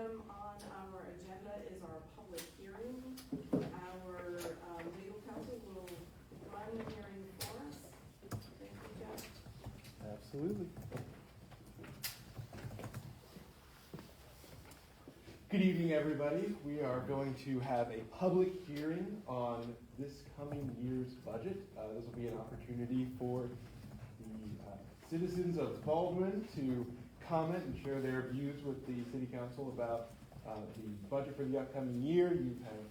item on our agenda is our public hearing. Our legal counsel will run the hearing for us. Thank you, Jeff. Absolutely. Good evening, everybody. We are going to have a public hearing on this coming year's budget. This will be an opportunity for the citizens of Baldwin to comment and share their views with the City Council about the budget for the upcoming year. You have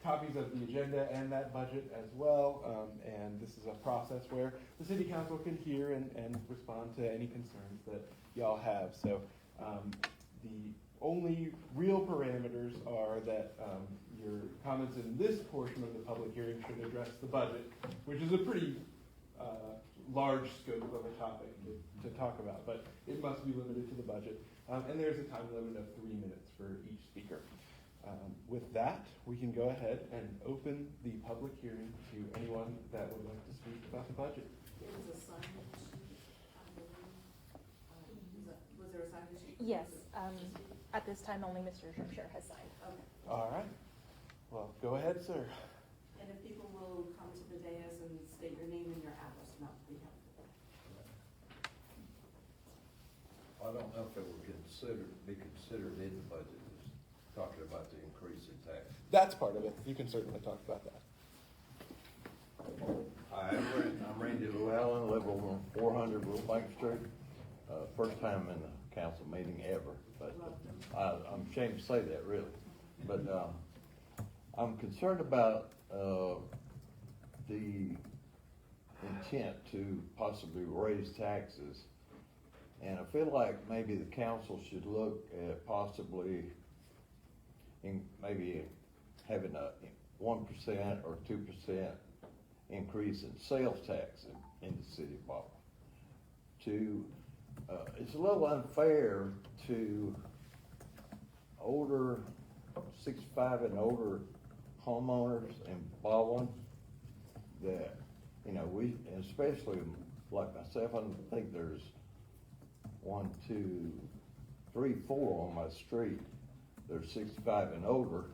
copies of the agenda and that budget as well, and this is a process where the City Council can hear and respond to any concerns that y'all have. So the only real parameters are that your comments in this portion of the public hearing should address the budget, which is a pretty large scope of a topic to talk about, but it must be limited to the budget. And there's a time limit of 3 minutes for each speaker. With that, we can go ahead and open the public hearing to anyone that would like to speak about the budget. There was a sign-in sheet, I believe. Was there a sign-in sheet? Yes. At this time, only Mr. Shropshire has signed. Okay. All right. Well, go ahead, sir. And if people will come to the dais and state your name and your address, that would be helpful. I don't know if it would be considered in the budget, is talking about the increase in tax. That's part of it. You can certainly talk about that. Hi, I'm Randy Llewellyn, live over on 400 Little Bank Street. First time in the council meeting ever, but I'm ashamed to say that, really. But I'm concerned about the intent to possibly raise taxes. And I feel like maybe the council should look at possibly maybe having a 1% or 2% increase in sales tax in the city of Baldwin. It's a little unfair to older 65 and older homeowners in Baldwin that, we, especially like myself, I think there's 1, 2, 3, 4 on my street. They're 65 and older,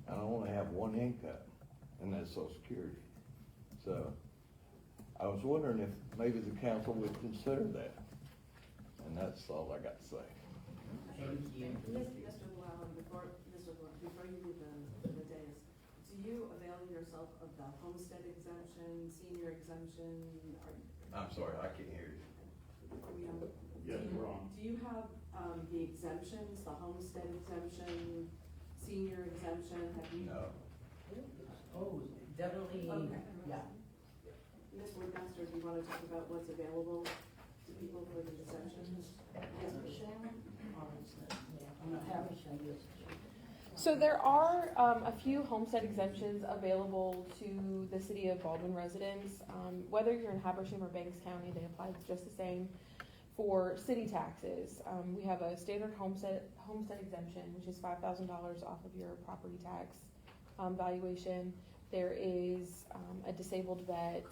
and I only have one income, and that's Social Security. So I was wondering if maybe the council would consider that. And that's all I got to say. Thank you. Mr. Llewellyn, before you leave the dais, do you avail yourself of the homestead exemption, senior exemption? I'm sorry, I can't hear you. Yes, we're on. Do you have the exemptions, the homestead exemption, senior exemption? Have you? No. Oh, definitely, Okay. yeah. Ms. Woodmaster, do you want to talk about what's available to people for the exemptions? So there are a few homestead exemptions available to the city of Baldwin residents. Whether you're in Habersham or Banks County, they apply just the same. For city taxes, we have a standard homestead exemption, which is $5,000 off of your property tax valuation. There is a disabled vet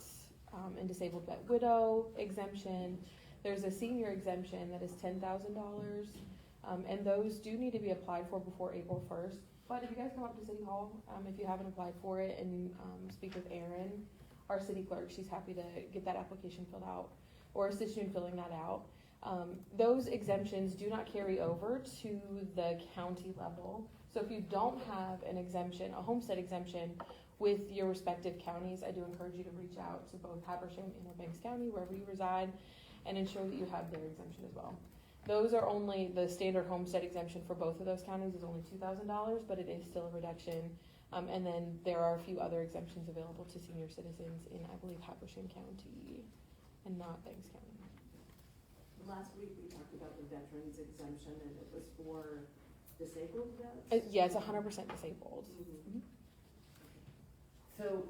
and disabled vet widow exemption. There's a senior exemption that is $10,000, and those do need to be applied for before April 1st. But if you guys come up to City Hall, if you haven't applied for it, and speak with Erin, our city clerk, she's happy to get that application filled out or assist you in filling that out. Those exemptions do not carry over to the county level. So if you don't have an exemption, a homestead exemption with your respective counties, I do encourage you to reach out to both Habersham and Banks County, wherever you reside, and ensure that you have their exemption as well. Those are only, the standard homestead exemption for both of those counties is only $2,000, but it is still a reduction. And then there are a few other exemptions available to senior citizens in, I believe, Habersham County and not Banks County. Last week we talked about the veterans exemption, and it was for disabled vets? Yeah, it's 100% disabled. Mm-hmm. So,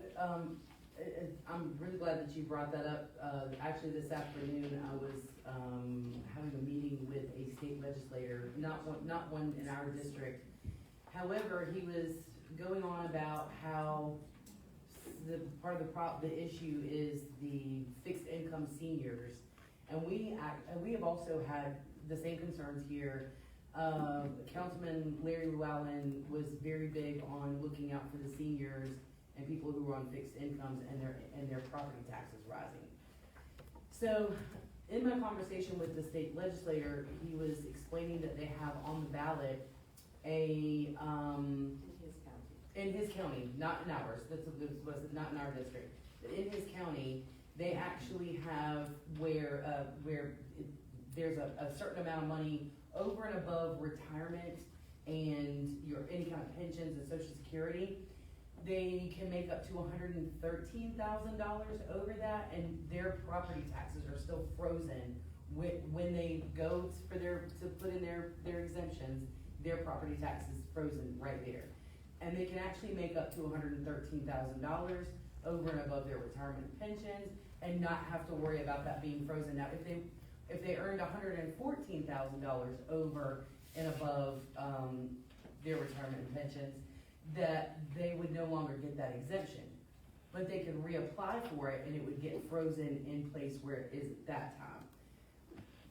I'm really glad that you brought that up. Actually, this afternoon, I was having a meeting with a state legislator, not one in our district. However, he was going on about how the part of the issue is the fixed income seniors. And we have also had the same concerns here. Councilman Larry Llewellyn was very big on looking out for the seniors and people who were on fixed incomes and their property taxes rising. So, in my conversation with the state legislator, he was explaining that they have on the ballot a, In his county. in his county, not in ours, not in our district, but in his county, they actually have where there's a certain amount of money over and above retirement and your any kind of pensions and social security. They can make up to $113,000 over that, and their property taxes are still frozen when they go to put in their exemptions. Their property tax is frozen right there, and they can actually make up to $113,000 over and above their retirement pensions, and not have to worry about that being frozen. Now, if they earned $114,000 over and above their retirement pensions, that they would no longer get that exemption. But they could reapply for it and it would get frozen in place where it is at that time.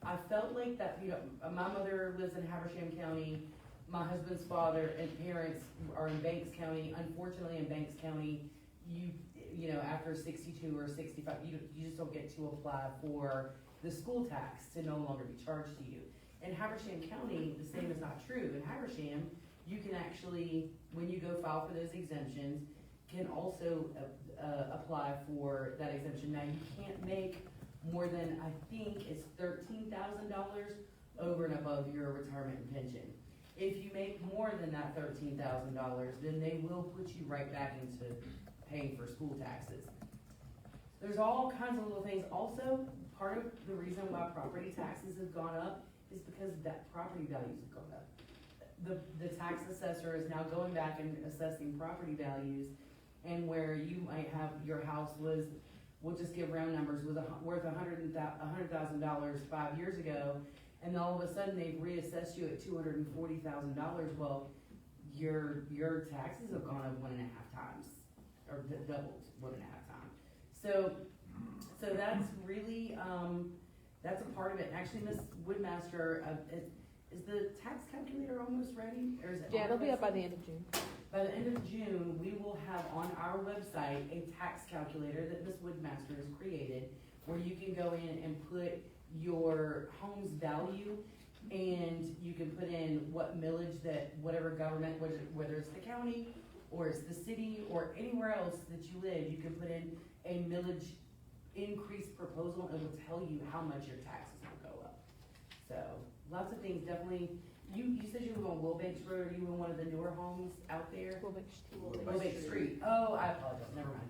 I felt like that, my mother lives in Habersham County, my husband's father and parents are in Banks County. Unfortunately, in Banks County, after 62 or 65, you just don't get to apply for the school tax to no longer be charged to you. In Habersham County, the same is not true. In Habersham, you can actually, when you go file for those exemptions, can also apply for that exemption. Now, you can't make more than, I think, it's $13,000 over and above your retirement and pension. If you make more than that $13,000, then they will put you right back into paying for school taxes. There's all kinds of little things. Also, part of the reason why property taxes have gone up is because that property values have gone up. The tax assessor is now going back and assessing property values, and where you might have your house was, we'll just give round numbers, was worth $100,000 5 years ago, and all of a sudden they've reassessed you at $240,000. Well, your taxes have gone up 1.5 times, or doubled 1.5 times. So that's really that's a part of it. Actually, Ms. Woodmaster, is the tax calculator almost ready, or is it? Yeah, it'll be up by the end of June. By the end of June, we will have on our website a tax calculator that Ms. Woodmaster has created, where you can go in and put your home's value, and you can put in what millage that whatever government, whether it's the county or it's the city or anywhere else that you live, you can put in a millage increase proposal, and it will tell you how much your taxes will go up. So lots of things. Definitely. You said you were on Wilbanks Road. Are you in one of the newer homes out there? Wilbanks Street. Oh, I apologize. Never mind.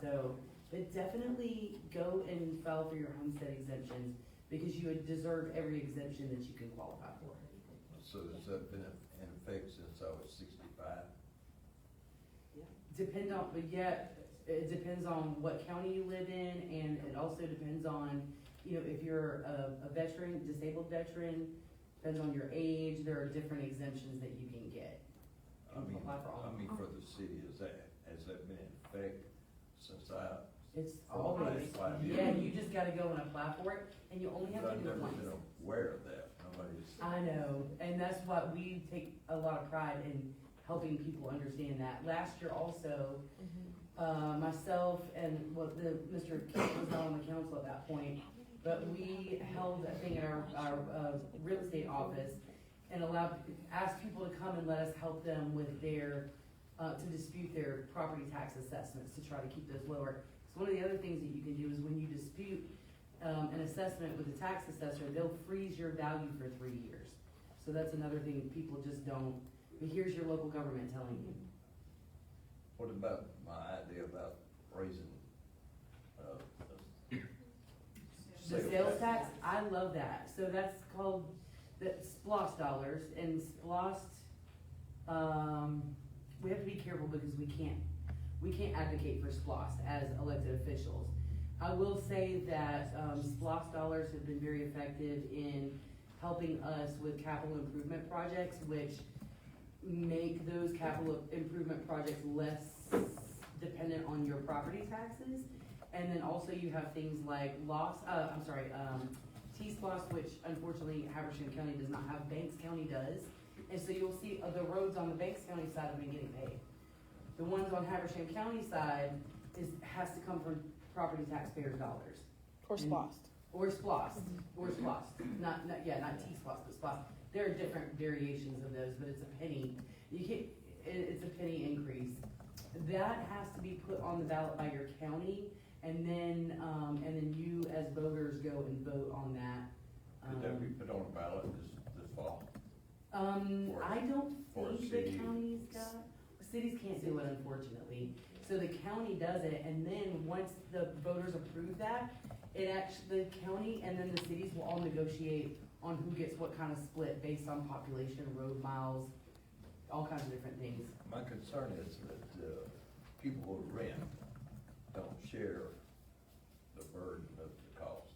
So, but definitely go and file for your homestead exemptions, because you deserve every exemption that you can qualify for. So has that been in effect since I was 65? It depends on what county you live in, and it also depends on, if you're a veteran, disabled veteran, depends on your age. There are different exemptions that you can get. Apply for all. I mean, for the city, has that been in effect since I? It's For the always, last 5 years. yeah, you just gotta go and apply for it, and you only have to I've do it never once. been aware of that. Nobody's. I know, and that's why we take a lot of pride in helping people understand that. Last year also, myself and, Mr. Kent was not on the council at that point, but we held a thing in our real estate office and asked people to come and let us help them with their, to dispute their property tax assessments to try to keep those lower. So one of the other things that you can do is when you dispute an assessment with the tax assessor, they'll freeze your value for 3 years. So that's another thing people just don't, but here's your local government telling you. What about my idea about raising, The sales tax, I love that. So that's called the SPLOST dollars, and SPLOST, we have to be careful because we can't advocate for SPLOST as elected officials. I will say that SPLOST dollars have been very effective in helping us with capital improvement projects, which make those capital improvement projects less dependent on your property taxes. And then also you have things like T-Splosh, which unfortunately Habersham County does not have, Banks County does. And so you'll see the roads on the Banks County side have been getting paid. The ones on Habersham County side has to come from property taxpayers' dollars. Or SPOS. Or SPOS, not T-Splosh, but SPOS. There are different variations of those, but it's a penny. It's a penny increase. That has to be put on the ballot by your county, and then you as voters go and vote on that. Could that be put on a ballot this fall? I don't for think the city. county's got, cities can't do it unfortunately. So the county does it, and then once the voters approve that, the county and then the cities will all negotiate on who gets what kind of split based on population, road miles, all kinds of different things. My concern is that people who rent don't share the burden of the cost.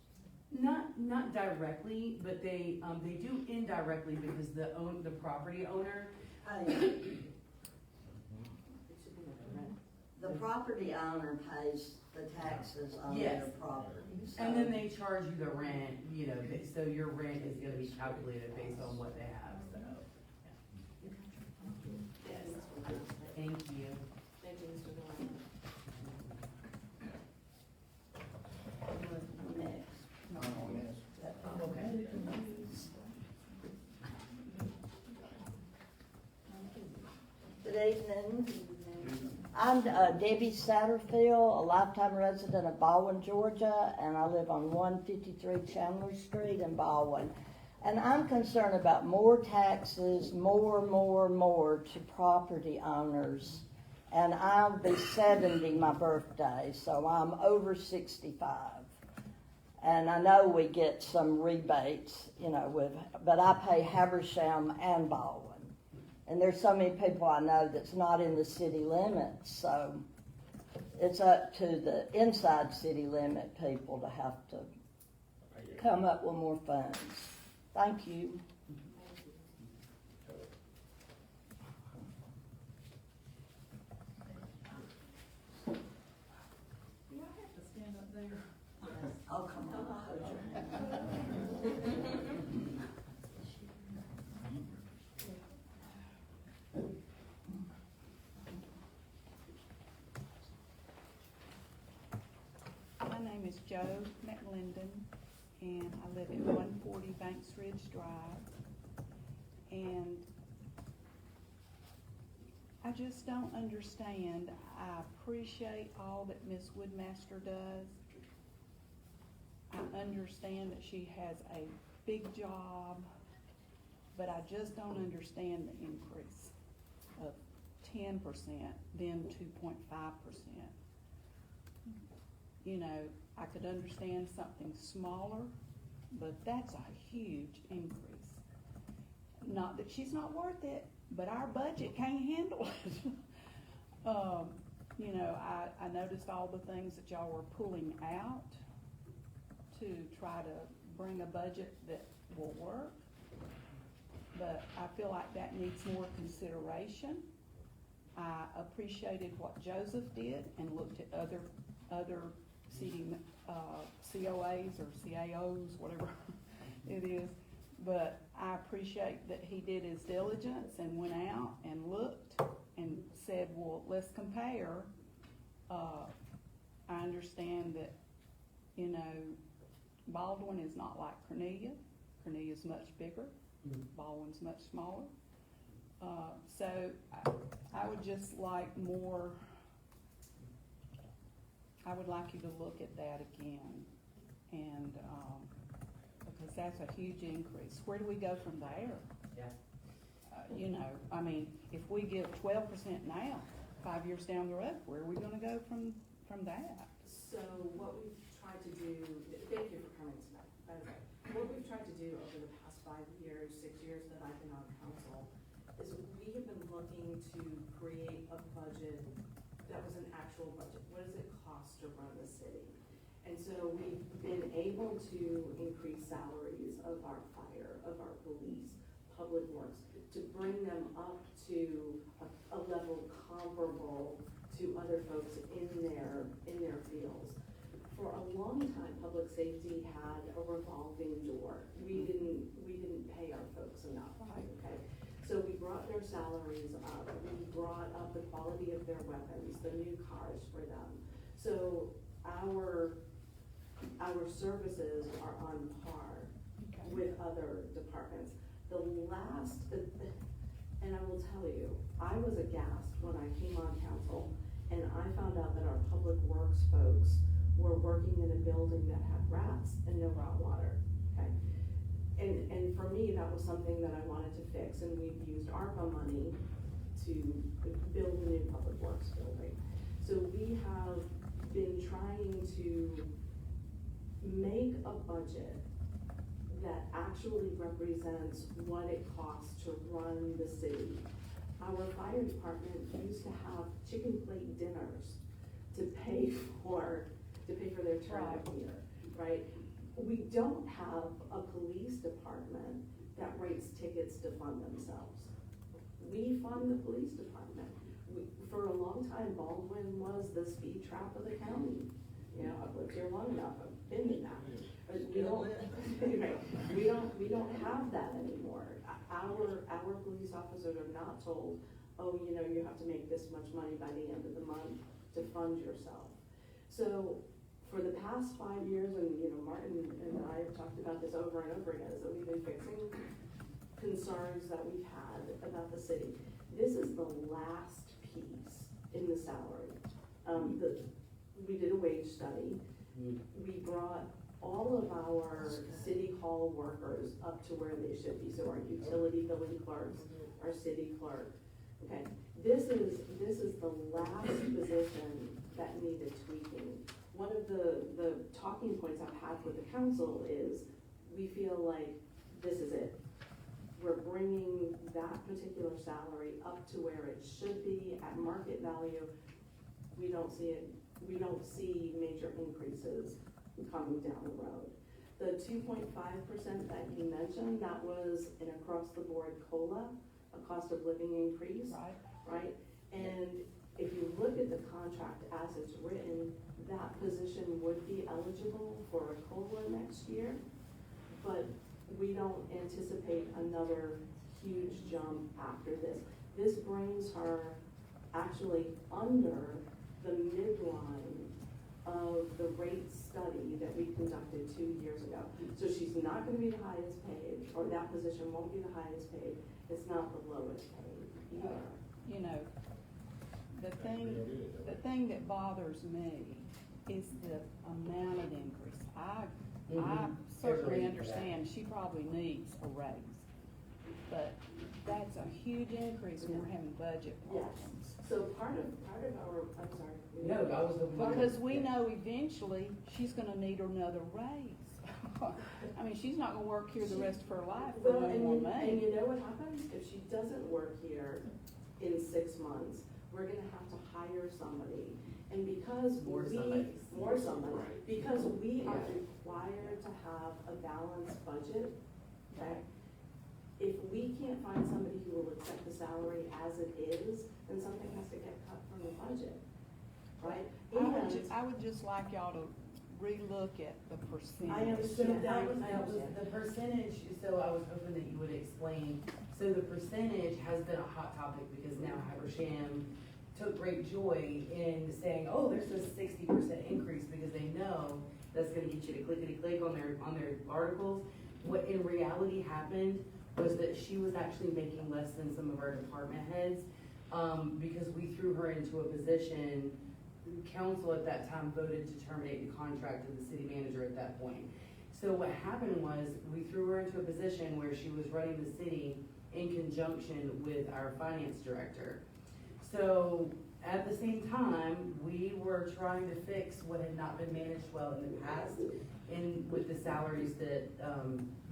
Not directly, but they do indirectly because the property owner. It should be like a rent. The property owner pays the taxes on Yes. their property. And then they charge you the rent, so your rent is gonna be calculated based on what they have, so. Yes. Thank you. Thank you, Mr. Llewellyn. Okay. Good evening. I'm Debbie Satterfield, a lifetime resident of Baldwin, Georgia, and I live on 153 Chandler Street in Baldwin. And I'm concerned about more taxes, more to property owners. And I'll be 70 my birthday, so I'm over 65. And I know we get some rebates, but I pay Habersham and Baldwin. And there's so many people I know that's not in the city limits, so it's up to the inside city limit people to have to come up with more funds. Thank you. Do I have to stand up there? Oh, come on. My name is Jo McLendon, and I live at 140 Banks Ridge Drive. And I just don't understand. I appreciate all that Ms. Woodmaster does. I understand that she has a big job, but I just don't understand the increase of 10%, then 2.5%. I could understand something smaller, but that's a huge increase. Not that she's not worth it, but our budget can't handle it. I noticed all the things that y'all were pulling out to try to bring a budget that will work. But I feel like that needs more consideration. I appreciated what Joseph did and looked at other city COAs or CAOs, whatever it is. But I appreciate that he did his diligence and went out and looked and said, well, let's compare. I understand that, Baldwin is not like Cornelia. Cornelia's much bigger. Baldwin's much smaller. So I would just like more. I would like you to look at that again, and because that's a huge increase. Where do we go from there? Yeah. If we give 12% now, 5 years down the road, where are we gonna go from that? So what we've tried to do, thank you for coming tonight, by the way. What we've tried to do over the past 5 years, 6 years that I've been on council, is we have been looking to create a budget that was an actual budget. What does it cost to run the city? And so we've been able to increase salaries of our fire, of our police, public works, to bring them up to a level comparable to other folks in their fields. for a long time, public safety had a revolving door. We didn't pay our folks enough, okay? So we brought their salaries up, we brought up the quality of their weapons, the new cars for them. So our services are on par with other departments. The last, and I will tell you, I was aghast when I came on council and I found out that our public works folks were working in a building that had rats and no raw water, okay? And for me, that was something that I wanted to fix, and we've used ARPA money to build a new public works building. So we have been trying to make a budget that actually represents what it costs to run the city. Our fire department used to have chicken plate dinners to pay for their turnip gear, right? We don't have a police department that writes tickets to fund themselves. We fund the police department. For a long time, Baldwin was the speed trap of the county. You know, I've lived here long enough, I've been in that. But we don't have that anymore. Our police officers are not told, oh, you know, you have to make this much money by the end of the month to fund yourself. So for the past 5 years, and you know, Martin and I have talked about this over and over again, is that we've been fixing concerns that we've had about the city. This is the last piece in the salary. We did a wage study. We brought all of our city hall workers up to where they should be. So our utility billing clerks, our city clerk. Okay, this is the last position that needed tweaking. One of the talking points I've had with the council is we feel like this is it. We're bringing that particular salary up to where it should be at market value. We don't see major increases coming down the road. The 2.5% that you mentioned, that was an across-the-board COLA, a cost of living increase, right? And if you look at the contract as it's written, that position would be eligible for a COLA next year, but we don't anticipate another huge jump after this. This brings her actually under the midline of the rate study that we conducted 2 years ago. So she's not gonna be the highest paid, or that position won't be the highest paid. It's not the lowest paid either. You know, the thing that bothers me is the amount of increase. I certainly understand she probably needs a raise, but that's a huge increase when we're having budget problems. So part of our, I'm sorry. No, I was hoping. Because we know eventually she's gonna need another raise. I mean, she's not gonna work here the rest of her life for Well, no more money. and you know what happens? If she doesn't work here in 6 months, we're gonna have to hire somebody. And because More somebody. Because we are required to have a balanced budget, okay? If we can't find somebody who will accept the salary as it is, then something has to get cut from the budget, right? I would just like y'all to relook at the percentage. I understand. So that was the percentage, so I was hoping that you would explain. So the percentage has been a hot topic because now Habersham took great joy in saying, oh, there's a 60% increase because they know that's gonna get you to clickety-click on their articles. What in reality happened was that she was actually making less than some of our department heads, because we threw her into a position. Council at that time voted to terminate the contract of the city manager at that point. So what happened was we threw her into a position where she was running the city in conjunction with our finance director. So at the same time, we were trying to fix what had not been managed well in the past with the salaries that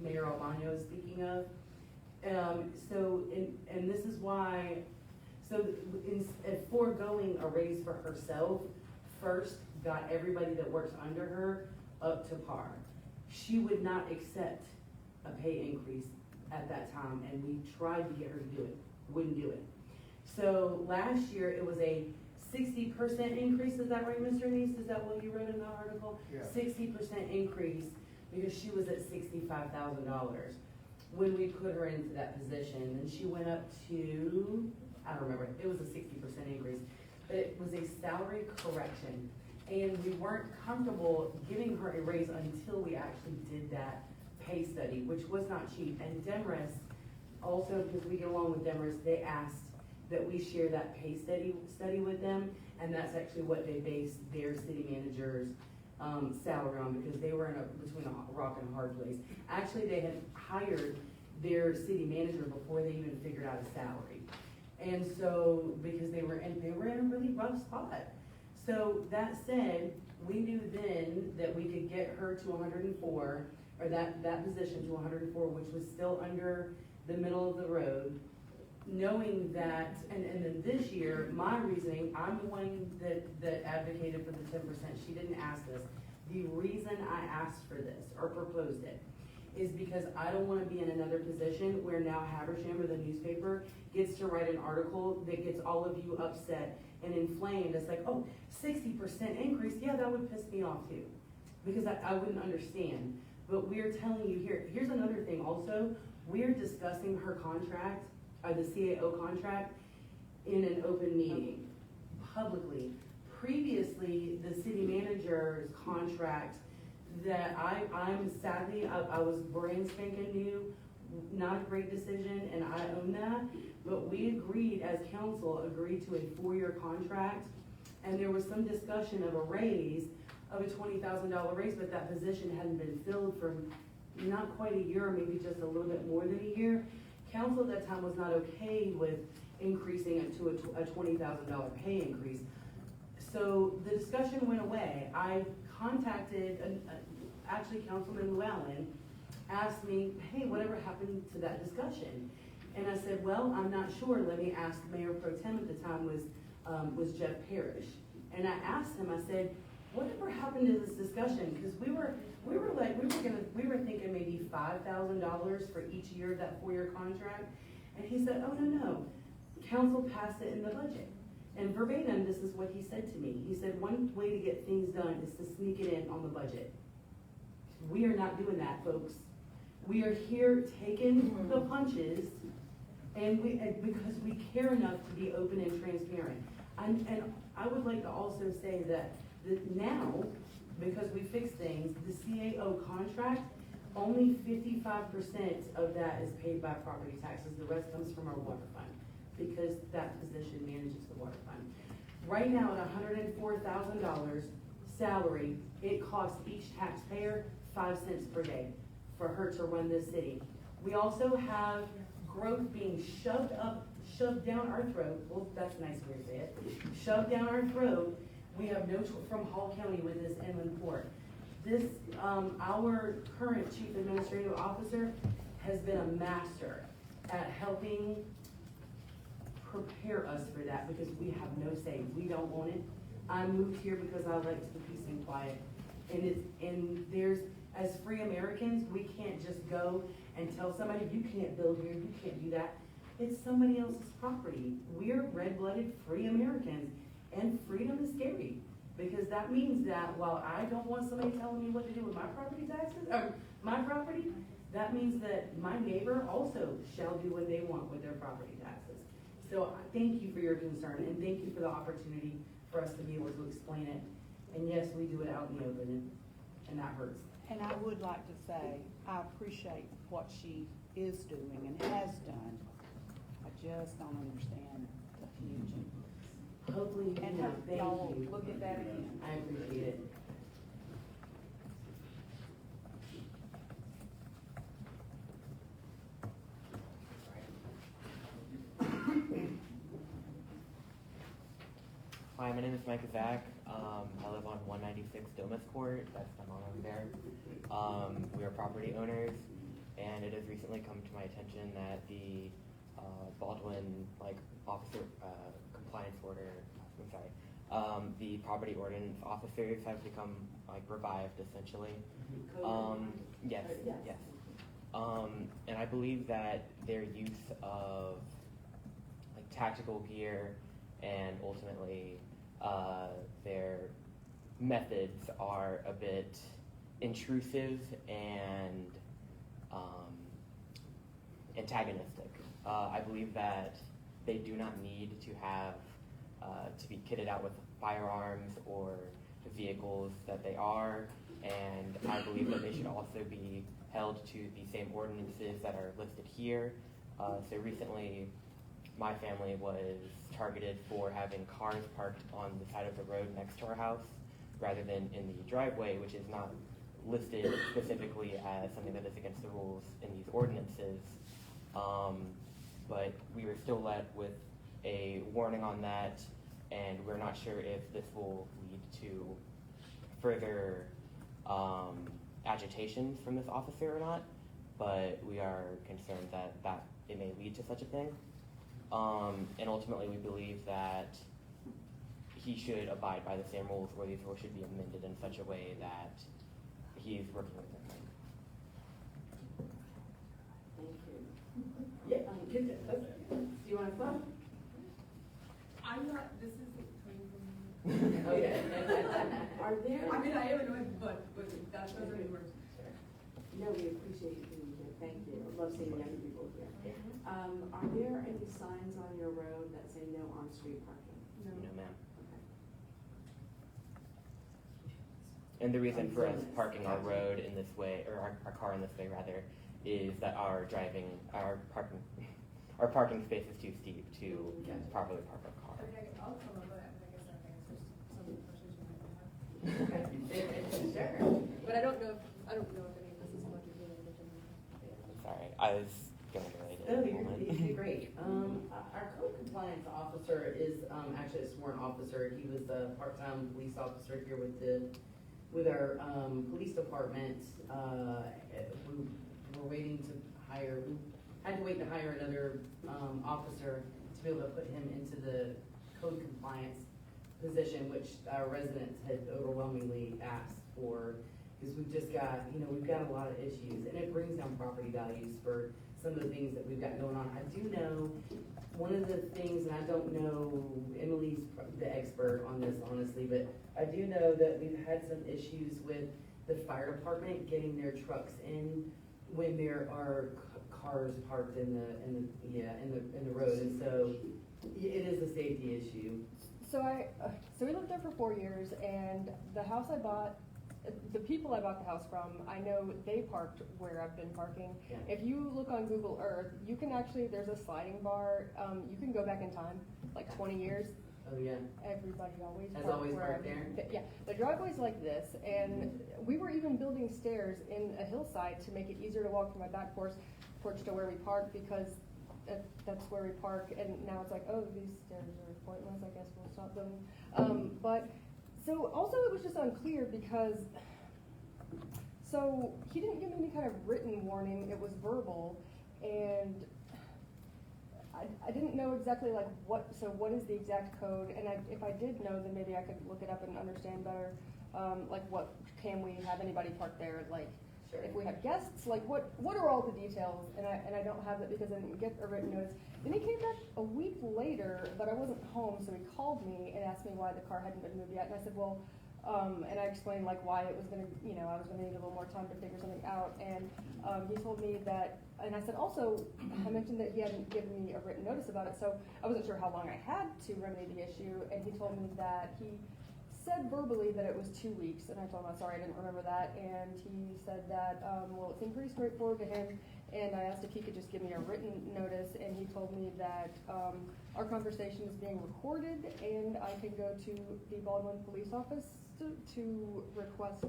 Mayor Albano is speaking of. And this is why, in foregoing a raise for herself, first got everybody that works under her up to par. She would not accept a pay increase at that time, and we tried to get her to do it, wouldn't do it. So last year, it was a 60% increase, is that right, Mr. Neese? Is that what you wrote in the article? Yeah. 60% increase because she was at $65,000 when we put her into that position. And she went up to, I don't remember, it was a 60% increase. But it was a salary correction. And we weren't comfortable giving her a raise until we actually did that pay study, which was not cheap. And Demris, also, because we get along with Demris, they asked that we share that pay study with them, and that's actually what they based their city manager's salary on, because they were between a rock and a hard place. Actually, they had hired their city manager before they even figured out a salary. And so, because they were in a really rough spot. So that said, we knew then that we could get her to 104, or that position to 104, which was still under the middle of the road, knowing that, and then this year, my reasoning, I'm the one that advocated for the 10%. She didn't ask this. The reason I asked for this, or proposed it, is because I don't want to be in another position where now Habersham, or the newspaper, gets to write an article that gets all of you upset and inflamed. It's like, oh, 60% increase, yeah, that would piss me off too, because I wouldn't understand. But we're telling you here's another thing also, we're discussing her contract, the CAO contract, in an open meeting, publicly. Previously, the city manager's contract that I'm sadly, I was brand spanking new, not a great decision, and I own that, but we agreed, as council, agreed to a 4-year contract, and there was some discussion of a raise, of a $20,000 raise, but that position hadn't been filled for not quite a year, maybe just a little bit more than a year. Council at that time was not okay with increasing it to a $20,000 pay increase. So the discussion went away. I contacted, actually Councilman Llewellyn asked me, hey, whatever happened to that discussion? And I said, well, I'm not sure. Let me ask Mayor Pro Tem at the time was Jeff Parrish. And I asked him, I said, whatever happened to this discussion? Because we were thinking maybe $5,000 for each year of that 4-year contract. And he said, oh, no. Council passed it in the budget. And verbatim, this is what he said to me. He said, one way to get things done is to sneak it in on the budget. We are not doing that, folks. We are here taking the punches, and because we care enough to be open and transparent. And I would like to also say that now, because we fixed things, the CAO contract, only 55% of that is paid by property taxes. The rest comes from our water fund, because that position manages the water fund. Right now, at $104,000 salary, it costs each taxpayer 5 cents per day for her to run this city. We also have growth being shoved down our throat. Well, that's a nice way to say it. Shoved down our throat. We have no from Hall County with this inland port. This, our current chief administrative officer has been a master at helping prepare us for that, because we have no say. We don't want it. I moved here because I like the peace and quiet. And there's, as free Americans, we can't just go and tell somebody, you can't build here, you can't do that. It's somebody else's property. We're red-blooded free Americans, and freedom is scary, because that means that while I don't want somebody telling me what to do with my property taxes, or my property, that means that my neighbor also shall do what they want with their property taxes. So thank you for your concern, and thank you for the opportunity for us to be able to explain it. And yes, we do it out in the open, and that hurts. And I would like to say, I appreciate what she is doing and has done. I just don't understand the fusion. Hopefully, And you know, hope thank y'all you. look at that again. I appreciate it. Hi, my name is Micah Zach. I live on 196 Domus Court. That's my mom over there. We are property owners, and it has recently come to my attention that the Baldwin officer compliance order. I'm sorry. The property ordinance officers have become revived essentially. Yes. And I believe that their use of tactical gear and ultimately their methods are a bit intrusive and antagonistic. I believe that they do not need to have to be kitted out with firearms or vehicles that they are, and I believe that they should also be held to the same ordinances that are listed here. So recently, my family was targeted for having cars parked on the side of the road next to our house rather than in the driveway, which is not listed specifically as something that is against the rules in these ordinances. But we were still let with a warning on that, and we're not sure if this will lead to further agitation from this officer or not, but we are concerned that it may lead to such a thing. And ultimately we believe that he should abide by the same rules, or these rules should be amended in such a way that he's working with them. Thank you. Yeah, do you want to phone? I'm not, this isn't coming from me. Okay. Are there? I mean, I am annoyed, but that's not the words. No, we appreciate you being here. Thank you. I love seeing young people here. Are there any signs on your road that say no on-street parking? No, ma'am. Okay. And the reason for us parking our road in this way, or our car in this way rather, is that our parking space is too steep to properly park our car. I mean, I'll come up with that, but I guess that answers some of the questions you might have. Sure. But I don't know if any of this is what you're doing. I'm sorry, I was going to relate No, it. you're great. Our code compliance officer is, actually a sworn officer. He was a part-time police officer here with our, police department. We were waiting to hire, we had to wait to hire another, officer to be able to put him into the code compliance position, which our residents had overwhelmingly asked for. Because we've just got, we've got a lot of issues, and it brings down property values for some of the things that we've got going on. I do know, one of the things, and I don't know, Emily's the expert on this, honestly, but I do know that we've had some issues with the fire department getting their trucks in when there are cars parked in the road, and so it is a safety issue. So we lived there for 4 years, and the house I bought, the people I bought the house from, I know they parked where I've been parking. Yeah. If you look on Google Earth, you can actually, there's a sliding bar, you can go back in time, like 20 years. Oh, yeah. Everybody always Has parked always where parked I've- there? Yeah, the driveway's like this, and we were even building stairs in a hillside to make it easier to walk from my back porch to where we park, because that's where we park, and now it's like, oh, these stairs are pointless, I guess we'll stop them. But, so also it was just unclear because, so he didn't give me any kind of written warning, it was verbal, and I didn't know exactly like what is the exact code, and if I did know, then maybe I could look it up and understand better, like what, can we have anybody park there, like, Sure. if we have guests, like what are all the details, and I don't have that because I didn't get a written notice. Then he came back a week later, but I wasn't home, so he called me and asked me why the car hadn't been moved yet, and I said, well, and I explained like why it was gonna, I was gonna need a little more time to figure something out, and he told me that, and I said also, I mentioned that he hadn't given me a written notice about it, so I wasn't sure how long I had to remedy the issue, and he told me that he said verbally that it was 2 weeks, and I told him, I'm sorry, I didn't remember that, and he said that, well, it seemed pretty straightforward to him, and I asked if he could just give me a written notice, and he told me that our conversation is being recorded, and I can go to the Baldwin Police Office to request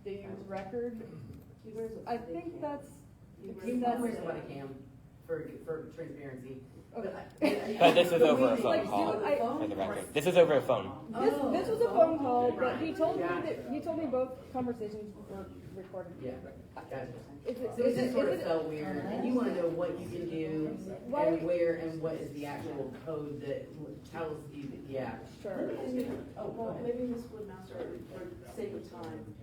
the record. I think that's, He wears a body cam for transparency. okay. But this is over a phone Like, call, I- for the record. This is over a phone. This was a phone call, but he told me both conversations were recorded. Yeah, gotcha. Is it, So it is just it, sort is of it, felt weird, and you wanna know what you can do, Why- and where, and what is the actual code that tells you that, yeah. sure. Oh, go Well, ahead. maybe Ms. Woodmaster, for sake of time,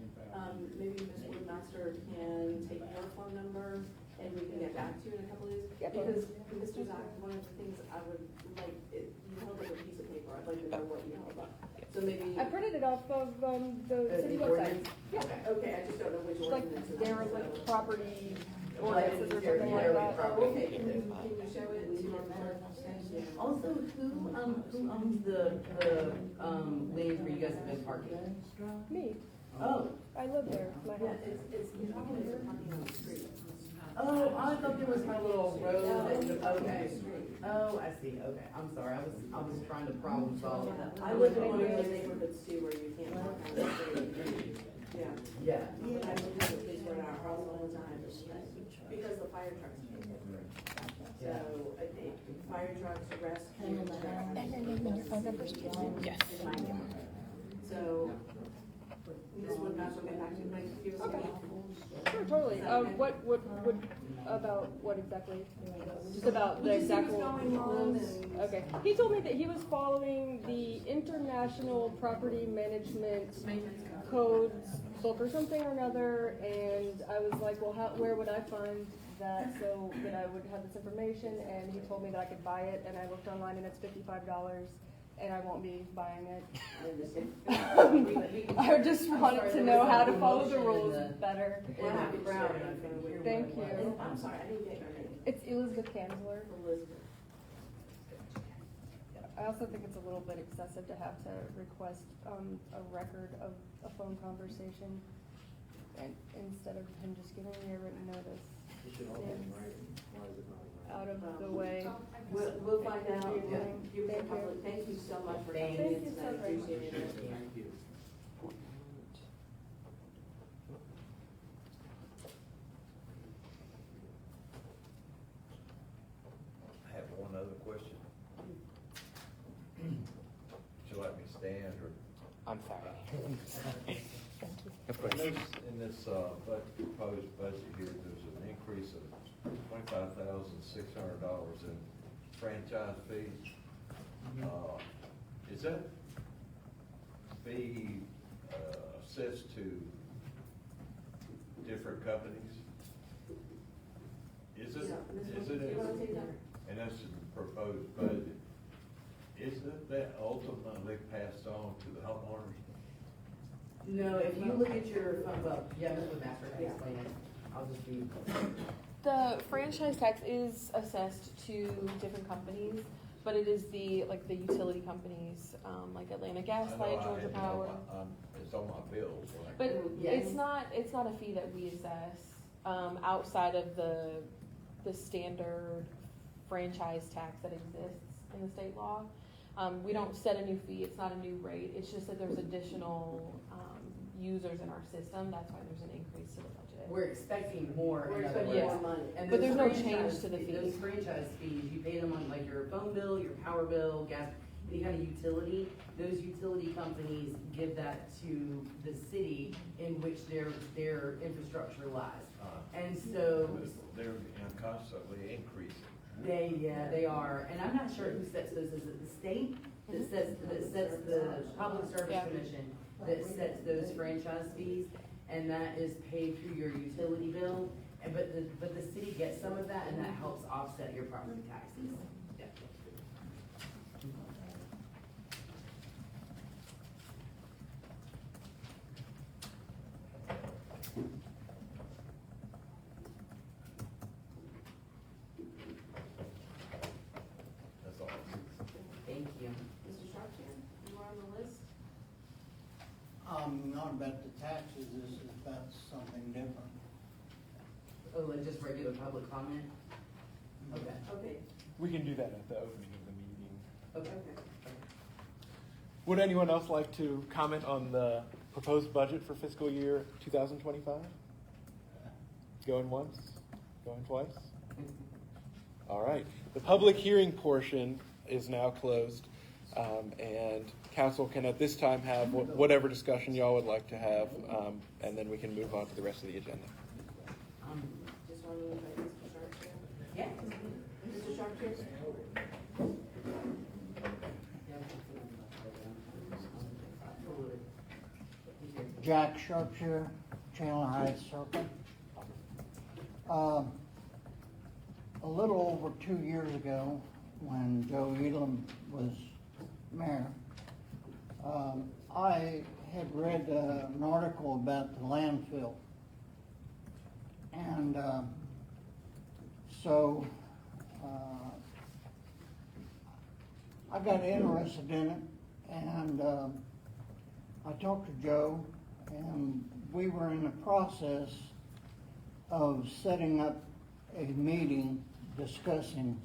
maybe Ms. Woodmaster can take your phone number and we can get back to you in a couple of days. Yeah. Because, Mr. Zach, one of the things I would like, you held up a piece of paper, I'd like to know what you held up. So maybe, I printed it off of, the city the website. ordinance? Yeah, okay, I just don't know which it's like ordinance. derelict property Like, ordinances or something like derelict that. property. Okay, can you show it to our board? Thank you. Also, who owns the, lanes where you guys have been parking? Me, Oh, I live there, my Yeah, house. it's, you're talking about parking on the street. oh, I thought there was my little road that, okay. Street. Oh, I see, okay, I'm sorry, I was trying to problem solve. I live in one of those neighborhoods too where you can't park on the street. Yeah. Yeah. But I would have the police run our house all the time because the fire trucks came in. So, I think fire trucks, rescue. And your name and your phone numbers, please. Yes. So, this would not go back to my computer. Okay. Sure, totally. What about what exactly? Just about the Just see exact what's going on rules? and- Okay. He told me that he was following the International Property Management Codes book or something or another, and I was like, well, where would I find that so that I would have this information? And he told me that I could buy it, and I looked online and it's $55, and I won't be buying it. I just wanted to know how to follow the rules better. In the background, I think here Thank was- you. I'm sorry, I didn't get your name. It's Elizabeth Kanzler. Elizabeth. I also think it's a little bit excessive to have to request, a record of a phone conversation, and instead of him just giving me a written notice. Seems out of the way. We'll find out. Yeah. Give us a Thank couple you. of- Thank you so much for Thank coming you in so tonight. very much. Appreciate it. Thank you. I have one other question. Would you like me to stand or? I'm sorry. In this, proposed budget here, there's an increase of $25,600 in franchise fees. Is that fee, assessed to different companies? Is it? Yeah, Is it? You wanna take that? And that's in the proposed budget. Isn't that ultimately passed on to the homeowners? No, if you look at your, well, yeah, Mr. Master can explain it, I'll just be. The franchise tax is assessed to different companies, but it is the utility companies, like Atlanta Gas I know Light, I Georgia have it on Power. it's on my bills. But Yes. it's not a fee that we assess, outside of the standard franchise tax that exists in the state law. We don't set a new fee, it's not a new rate, it's just that there's additional, users in our system, that's why there's an increase to the budget. We're expecting more, We're in other expecting words. more money. And But those there's no franchise change to the fees- fee. Those franchise fees, you pay them on like your phone bill, your power bill, gas, any kind of utility. Those utility companies give that to the city in which their infrastructure lies. And so They're constantly increasing. they are, and I'm not sure who sets those, is it the state that sets the Public Service Yeah. Commission that sets those franchise fees, and that is paid through your utility bill, and but the city gets some of that, and that helps offset your property taxes. Yeah. That's all. Thank you. Mr. Sharpton, you are on the list? Not about the taxes, this is about something different. Oh, and just regular public comment? Okay, Okay, We can do that at the opening of the meeting. okay. okay. Would anyone else like to comment on the proposed budget for fiscal year 2025? Going once? Going twice? All right. The public hearing portion is now closed, and council can at this time have whatever discussion y'all would like to have, and then we can move on to the rest of the agenda. Just want to invite Mr. Sharpton. Yeah. Mr. Sharpton? Jack Sharpshire, Channel Heights Circle. A little over 2 years ago, when Joe Elam was mayor, I had read an article about the landfill. And so I got interested in it, and I talked to Joe, and we were in the process of setting up a meeting discussing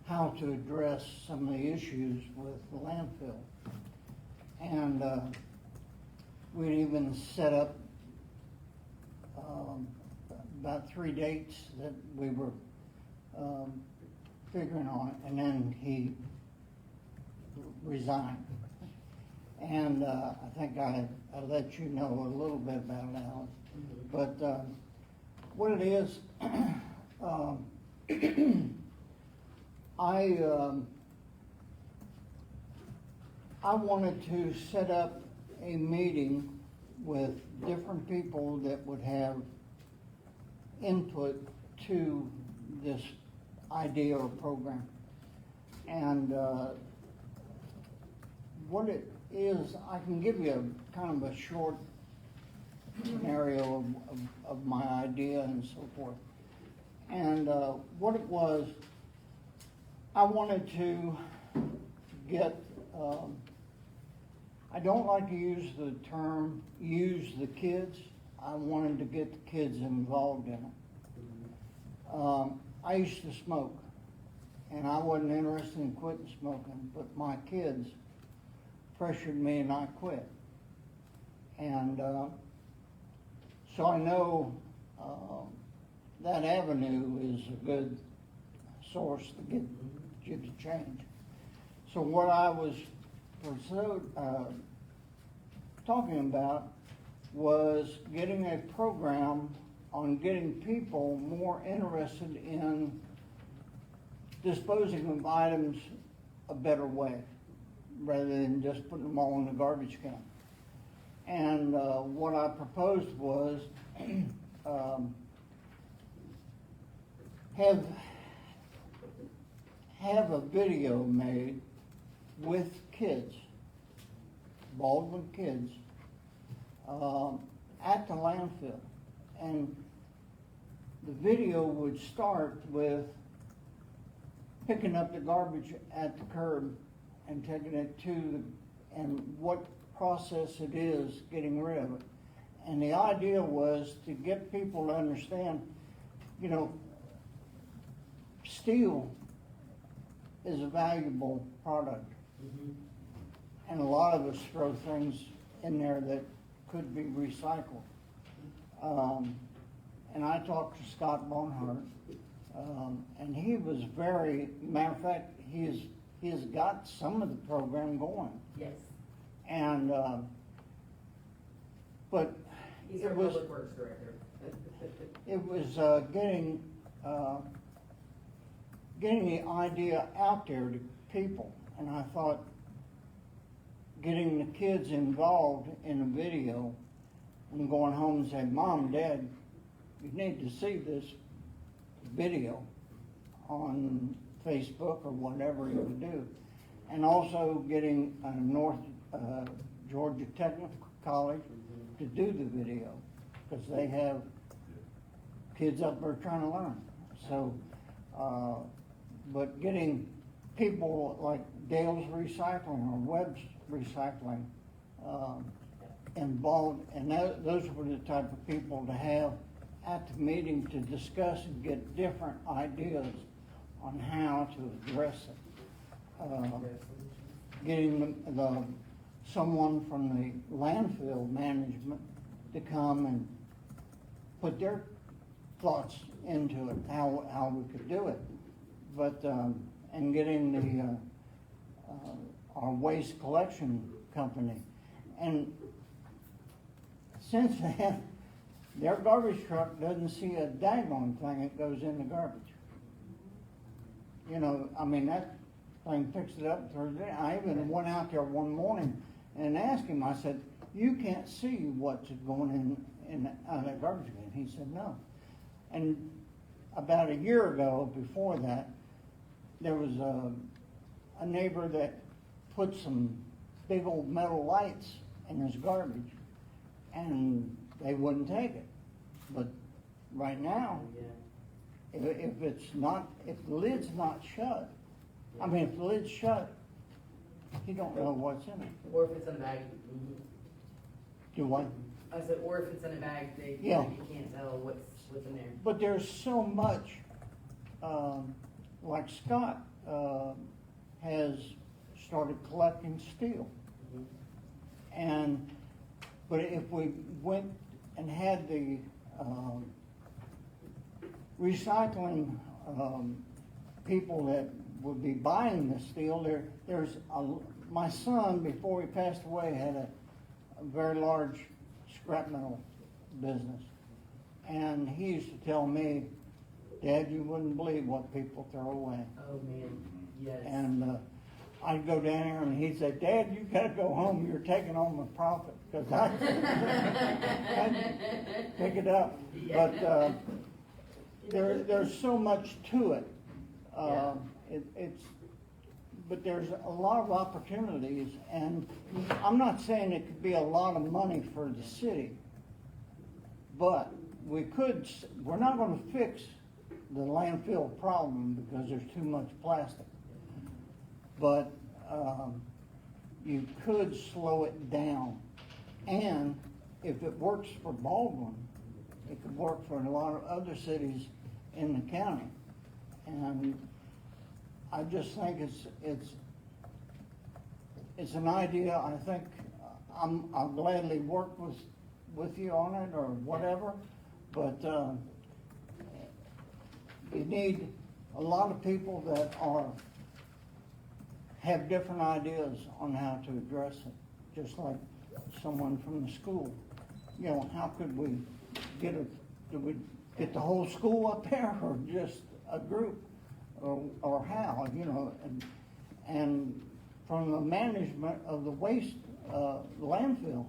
how to address some of the issues with the landfill. And we'd even set up about 3 dates that we were figuring on, and then he resigned. And I think I let you know a little bit about it, Alan. But what it is, I wanted to set up a meeting with different people that would have input to this idea or program. And what it is, I can give you a kind of a short scenario of my idea and so forth. And what it was, I wanted to get, I don't like to use the term use the kids. I wanted to get the kids involved in it. I used to smoke, and I wasn't interested in quitting smoking, but my kids pressured me and I quit. And so I know that avenue is a good source to get you to change. So what I was talking about was getting a program on getting people more interested in disposing of items a better way, rather than just putting them all in the garbage can. And what I proposed was have a video made with kids, Baldwin kids, at the landfill. And the video would start with picking up the garbage at the curb and taking it to and what process it is getting rid of it. And the idea was to get people to understand, you know, steel is a valuable product. And a lot of us throw things in there that could be recycled. And I talked to Scott Barnhart, and he was very, matter of fact, he has got some of the program going. Yes. And, but He's our public works director. it was getting the idea out there to people. And I thought getting the kids involved in a video and going home and saying, Mom, Dad, you need to see this video on Facebook or whatever you would do. And also getting North Georgia Technical College to do the video, because they have kids up there trying to learn. So, but getting people like Dale's Recycling or Webb's Recycling involved, and those were the type of people to have at the meeting to discuss and get different ideas on how to address it. Getting someone from the landfill management to come and put their thoughts into it, how we could do it. But, and getting the, our waste collection company. And since then, their garbage truck doesn't see a daggone thing that goes in the garbage. You know, I mean, that thing picks it up through there. I even went out there one morning and asked him, I said, you can't see what's going in that garbage can. He said, no. And about a year ago, before that, there was a neighbor that put some big old metal lights in his garbage, and they wouldn't take it. But right now, Yeah. if it's not, if the lid's not shut, I mean, if the lid's shut, he don't know what's in it. Or if it's in a bag. Do what? I said, or if it's in a bag, they, Yeah. you can't tell what's in there. But there's so much, like Scott, has started collecting steel. Mhm. And, but if we went and had the, recycling, people that would be buying the steel, my son, before he passed away, had a very large scrap metal business. And he used to tell me, Dad, you wouldn't believe what people throw away. Oh, man, yes. And I'd go down there and he'd say, Dad, you gotta go home, you're taking on my profit, because I'd pick it up. But there's so much to it. But there's a lot of opportunities, and I'm not saying it could be a lot of money for the city, but we're not gonna fix the landfill problem because there's too much plastic. But, you could slow it down, and if it works for Baldwin, it could work for a lot of other cities in the county. And I just think it's an idea. I think I'll gladly work with you on it or whatever, but you need a lot of people that have different ideas on how to address it, just like someone from the school. You know, how could we do we get the whole school up there, or just a group, or how, you know, and from the management of the waste landfill,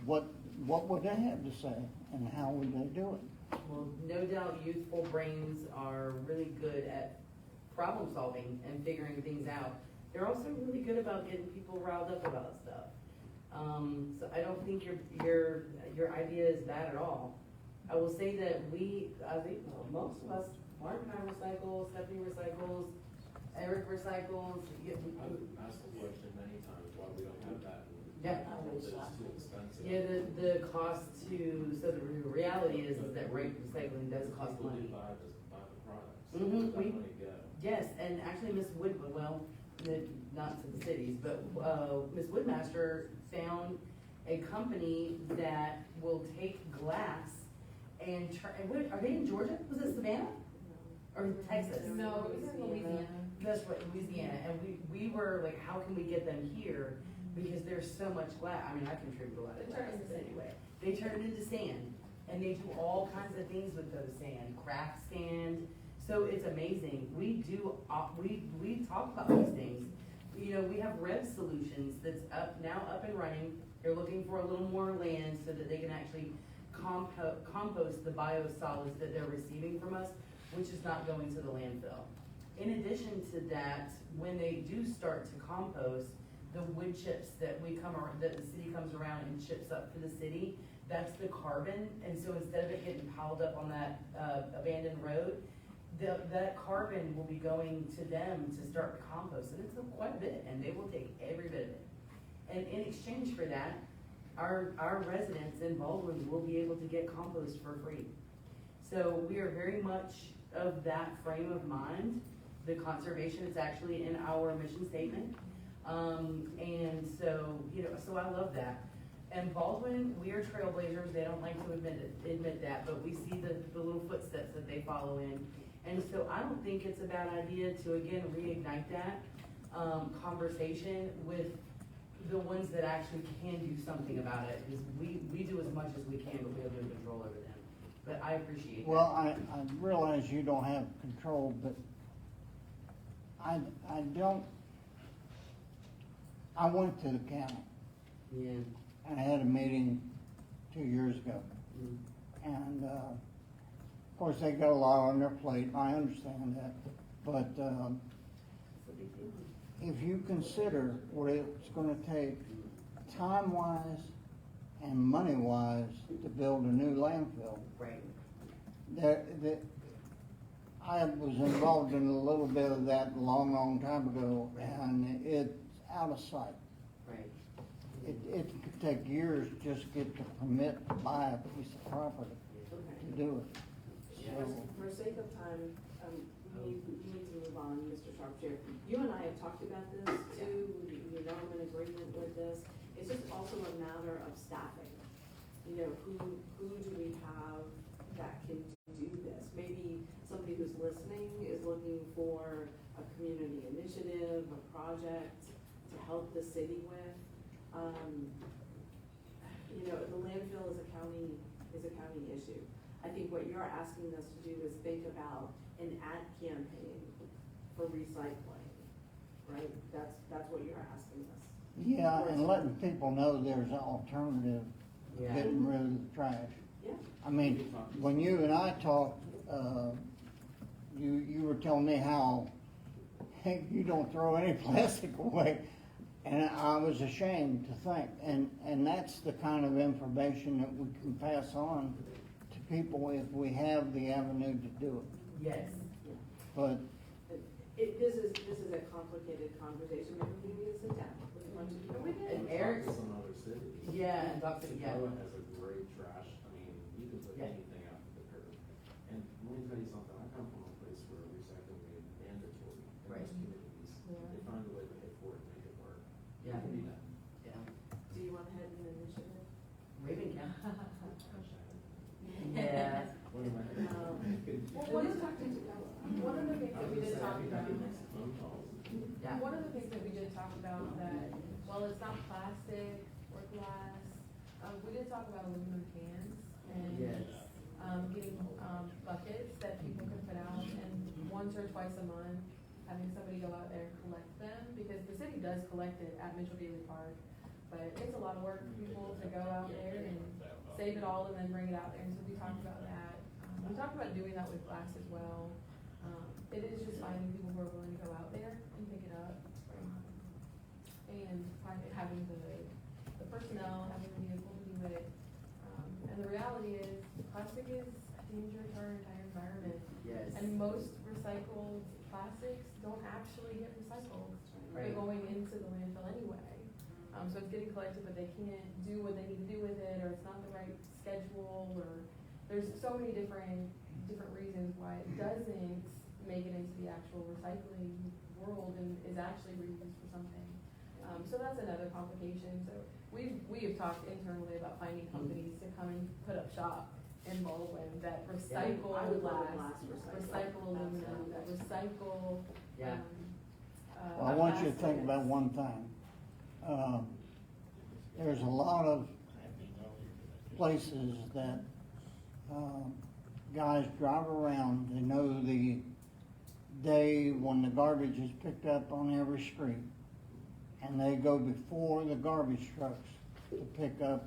what would they have to say, and how would they do it? Well, no doubt youthful brains are really good at problem solving and figuring things out. They're also really good about getting people riled up about stuff. So I don't think your idea is bad at all. I will say that I think most of us, Mark and I recycle, Stephanie recycles, Eric recycles. I've asked the question many times why we don't have that. Yeah. It's too expensive. Yeah, the cost so the reality is that rate recycling does cost People money. do buy the products. Mhm, Let that money go. Yes, and actually Miss not to the cities, but Miss Woodmaster found a company that will take glass and are they in Georgia? Was it Savannah? Or Texas? No, it was in Louisiana. That's right, Louisiana, and we were like, how can we get them here? Because there's so much glass. I mean, I contribute a lot of glass anyway. They turn it into sand, and they do all kinds of things with those sand, craft sand. So it's amazing. We talk about these things. You know, we have Rev Solutions that's now up and running. They're looking for a little more land so that they can actually compost the biosolids that they're receiving from us, which is not going to the landfill. In addition to that, when they do start to compost, the wood chips that the city comes around and chips up for the city, that's the carbon. And so instead of it getting piled up on that abandoned road, that carbon will be going to them to start composting. It's quite a bit, and they will take every bit of it. And in exchange for that, our residents in Baldwin will be able to get compost for free. So we are very much of that frame of mind. The conservation is actually in our mission statement. And so, so I love that. And Baldwin, we are trailblazers. They don't like to admit that, but we see the little footsteps that they follow in. And so I don't think it's a bad idea to, again, reignite that conversation with the ones that actually can do something about it. Because we do as much as we can, but we have no control over them. But I appreciate that. Well, I realize you don't have control, but I went to the county. Yeah. I had a meeting 2 years ago. Mm. And, of course, they got a lot on their plate, and I understand that. But, if you consider what it's gonna take time-wise and money-wise to build a new landfill, Right. I was involved in a little bit of that a long, long time ago, and it's out of sight. Right. It could take years just to get the permit to buy a piece of property to do it. For sake of time, we need to move on, Mr. Sharpshair. You and I have talked about this too, you know, I'm in agreement with this. It's just also a matter of staffing. You know, who do we have that can do this? Maybe somebody who's listening is looking for a community initiative, a project to help the city with. You know, the landfill is a county issue. I think what you're asking us to do is think about an ad campaign for recycling, right? That's what you're asking us. Yeah, and letting people know there's an alternative to Yeah. getting rid of the trash. Yeah. I mean, when you and I talked, you were telling me how, hey, you don't throw any plastic away. And I was ashamed to think, and that's the kind of information that we can pass on to people if we have the avenue to do it. Yes. But This is a complicated conversation, maybe we need to sit down with a bunch of people. We And did. Eric's, Talk to some other cities. yeah, and talk to, yeah. Chicago has a great trash, I mean, you can put Yeah. anything out to the curb. And let me tell you something, I come from a place where recycling is mandatory in Right. most communities. Yeah. They find a way to pay for it, and make it work. Yeah. It can be done. Yeah. Do you want to head an initiative? Raven County. Yeah. What am I? Well, one of the things that we did talk about, Phone calls. Yeah. one of the things that we did talk about that, while it's not plastic or glass, we did talk about aluminum cans and, Yes. getting, buckets that people can put out and once or twice a month, having somebody go out there and collect them, because the city does collect it at Mitchell Daly Park. But it takes a lot of work for people to go out there and save it all and then bring it out there, and so we talked about that. We talked about doing that with glass as well. It is just finding people who are willing to go out there and pick it up. And having the personnel, having the vehicle to do it. And the reality is, plastic is a danger to our entire environment. Yes. And most recycled plastics don't actually get recycled. They're Right. going into the landfill anyway. So it's getting collected, but they can't do what they need to do with it, or it's not the right schedule, or there's so many different reasons why it doesn't make it into the actual recycling world and is actually reused for something. So that's another complication. So we have talked internally about finding companies to come and put up shop in Baldwin that recycle I would love a glass, glass recycle aluminum, that recycle. Yeah. Well, I want you to think about one thing. There's a lot of places that, guys drive around, they know the day when the garbage is picked up on every street. And they go before the garbage trucks to pick up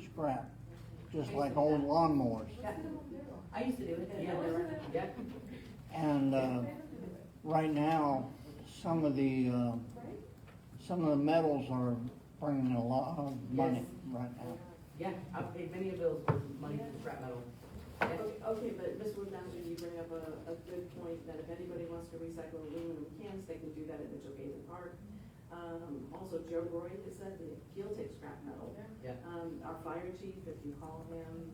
scrap, just like old lawnmowers. Yeah. I used to do it, yeah, they were, yeah. And, right now, some of the metals are bringing a lot of money right now. Yeah, I've paid many of those for money for scrap metal. Okay, but Ms. Woodmaster, you bring up a good point that if anybody wants to recycle aluminum cans, they can do that at Mitchell Gaylord Park. Also, Joe Roy has said that he'll take scrap metal. Yeah. Our fire chief, if you call him,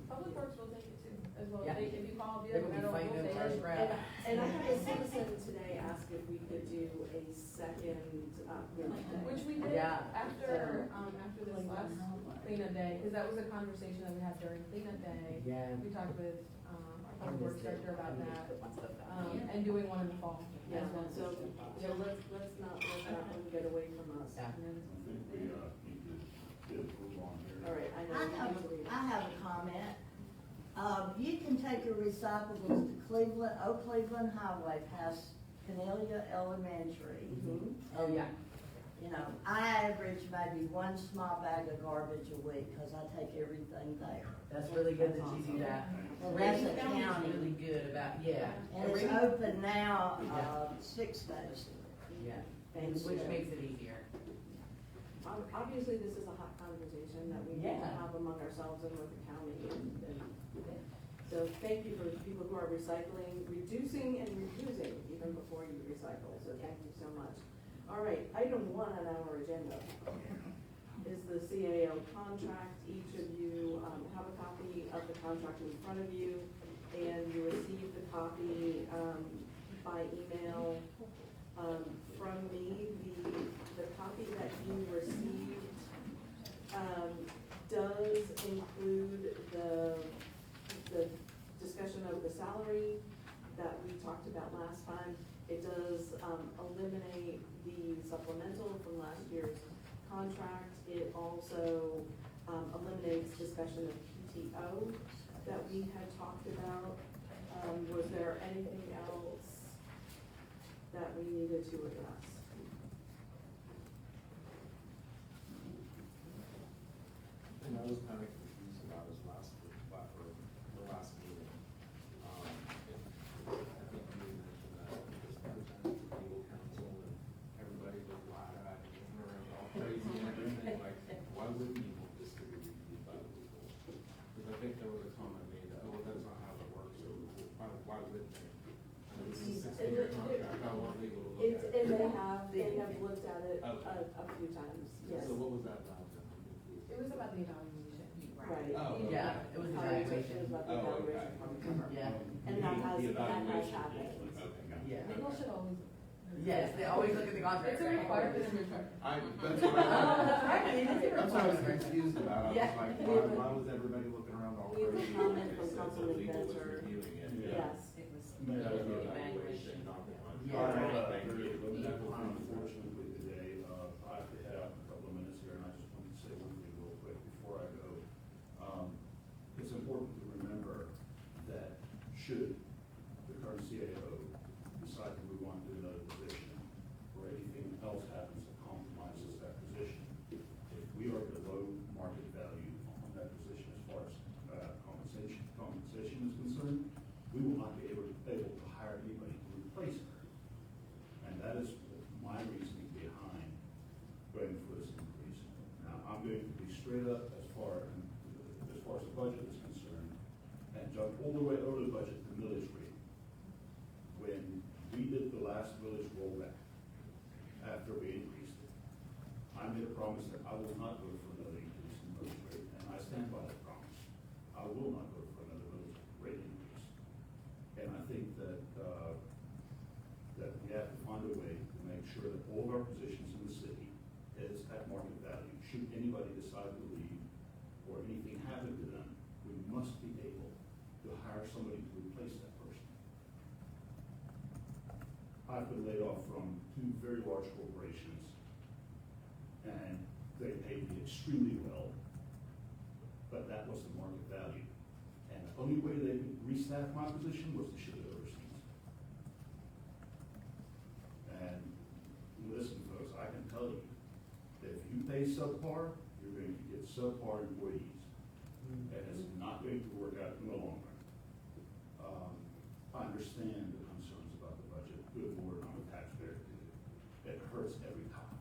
Public Works will take it too, as well. Yeah. If you call, They would be fighting we'll over our take it. scrap. and I had a citizen today ask if we could do a second, Which we did Yeah. after this last cleanup day, because that was a conversation that we had during cleanup day. Yeah. We talked with, our public works director about that, Put my stuff down. and doing one in the fall. yeah, as well. so, let's not let them get away from us. Yeah. All right, I know. I have a comment. You can take your recyclables to Cleveland, Oak Cleveland Highway past Cornelia Elementary. Mhm. Oh, yeah. You know, I average maybe one small bag of garbage a week, cause I take everything there. That's really good that you do that. Well, that's Raven a County's county. really good about, yeah. And it's Raven- open now, Yeah. 6 days. Yeah, Thank which you. makes it easier. Obviously, this is a hot conversation that we need to Yeah. have among ourselves and with the county, and so thank you for people who are recycling, reducing and reusing even before you recycle, so thank you so much. All right, item 1 on our agenda is the CAO contract. Each of you have a copy of the contract in front of you, and you received the copy by email from me. The copy that you received does include the discussion of the salary that we talked about last time. It does eliminate the supplemental from last year's contract. It also eliminates discussion of PTO that we had talked about. Was there anything else that we needed to address? And I was kind of confused about his last meeting. I think you mentioned that this represents the legal counsel and everybody was wide-eyed and looking around all crazy and everything, like, why wouldn't you want this to be reviewed by the legal? Because I think there was a comment made that, oh, well, that's not how it works, so why wouldn't they? I mean, this is a 16-year contract, I want legal to look at it. And they have looked at it a few times, yes. So what was that about then? I'm confused. It was about the evaluation. Right. Oh, okay. Yeah, it was Evaluation. It was evaluation. about the Oh, okay. evaluation from the cover. Yeah, And that has The evaluation happened. piece, okay, got it. yeah. Legal should always. Yes, they always look at the contract. It's a requirement in your contract. That's what that's what I was confused about. I was Yeah. like, why was everybody looking around all We have a crazy? comment from They said the Councilman legal was Spencer. reviewing it. Yes. It was. That was the evaluation, not the contract. Yeah. Thank you. Unfortunately today, I have to head out in a couple of minutes here, and I just wanted to say one thing real quick before I go. It's important to remember that should the current CAO decide to move on to another position, or anything else happens that compromises that position, if we are below market value on that position as far as compensation is concerned, we will not be able to hire anybody to replace her. And that is my reasoning behind going for this increase. Now, I'm going to be straight up as far as the budget is concerned, and jump all the way over the budget to millage rate. When we did the last millage rollback, after we increased it, I made a promise that I will not go for another increase in millage rate, and I stand by that promise. I will not go for another millage rate increase. And I think that we have to find a way to make sure that all of our positions in the city is at market value. Should anybody decide to leave or anything happen to them, we must be able to hire somebody to replace that person. I've been laid off from 2 very large corporations, and they paid me extremely well, but that was the market value. And the only way they could restaff my position was to ship it overseas. And listen, folks, I can tell you, that if you pay subpar, you're going to get subpar employees. And it's not going to work out in the long run. I understand the concerns about the budget. Good Lord, I'm a taxpayer too. It hurts every time.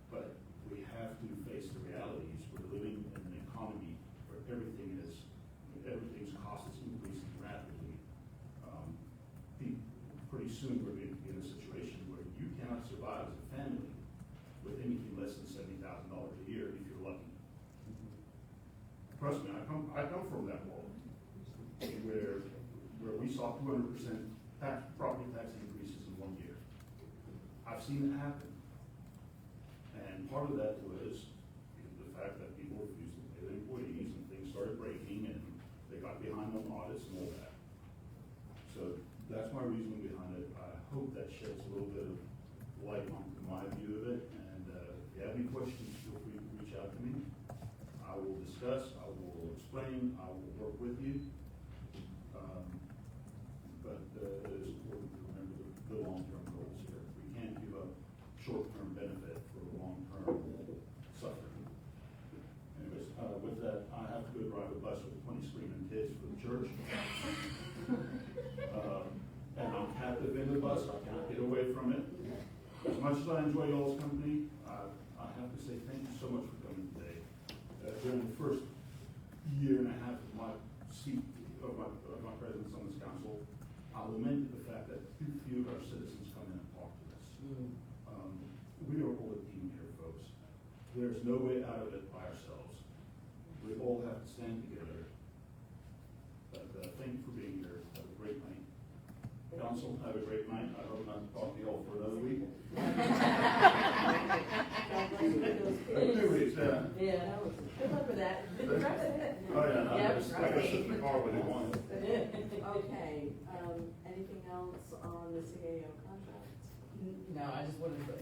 But we have to face the realities. We're living in an economy where everything's cost is increasing rapidly. Pretty soon we're going to be in a situation where you cannot survive as a family with anything less than $70,000 a year if you're lucky. Trust me, I come from that world where we saw 200% property tax increases in 1 year. I've seen it happen. And part of that was the fact that people refused to pay their employees and things started breaking and they got behind on audits and all that. So that's my reasoning behind it. I hope that sheds a little bit of light on my view of it. And if you have any questions, feel free to reach out to me. I will discuss, I will explain, I will work with you. But it is important to remember the long-term goals here. We can't give up short-term benefit for long-term suffering. Anyways, with that, I have to go drive a bus with 20 screaming kids for the church. And I'm captive in the bus, I cannot get much as I enjoy y'all's company, I have to say thank you so much for coming today. During the first year and a half of my seat, of my presence on this council, I lamented the fact that too few of our citizens come in and talk to us. We are all a team here, folks. There's no way out of it by ourselves. We all have to stand together. But thank you for being here. Have a great night. Council, have a great night. I hope not to talk to you all for another week. 2 weeks, yeah. Yeah, that was, good luck with that. Oh, yeah, no, I just sit in the car with it once. Okay, anything else on the CAO contract? No, I just wanted to,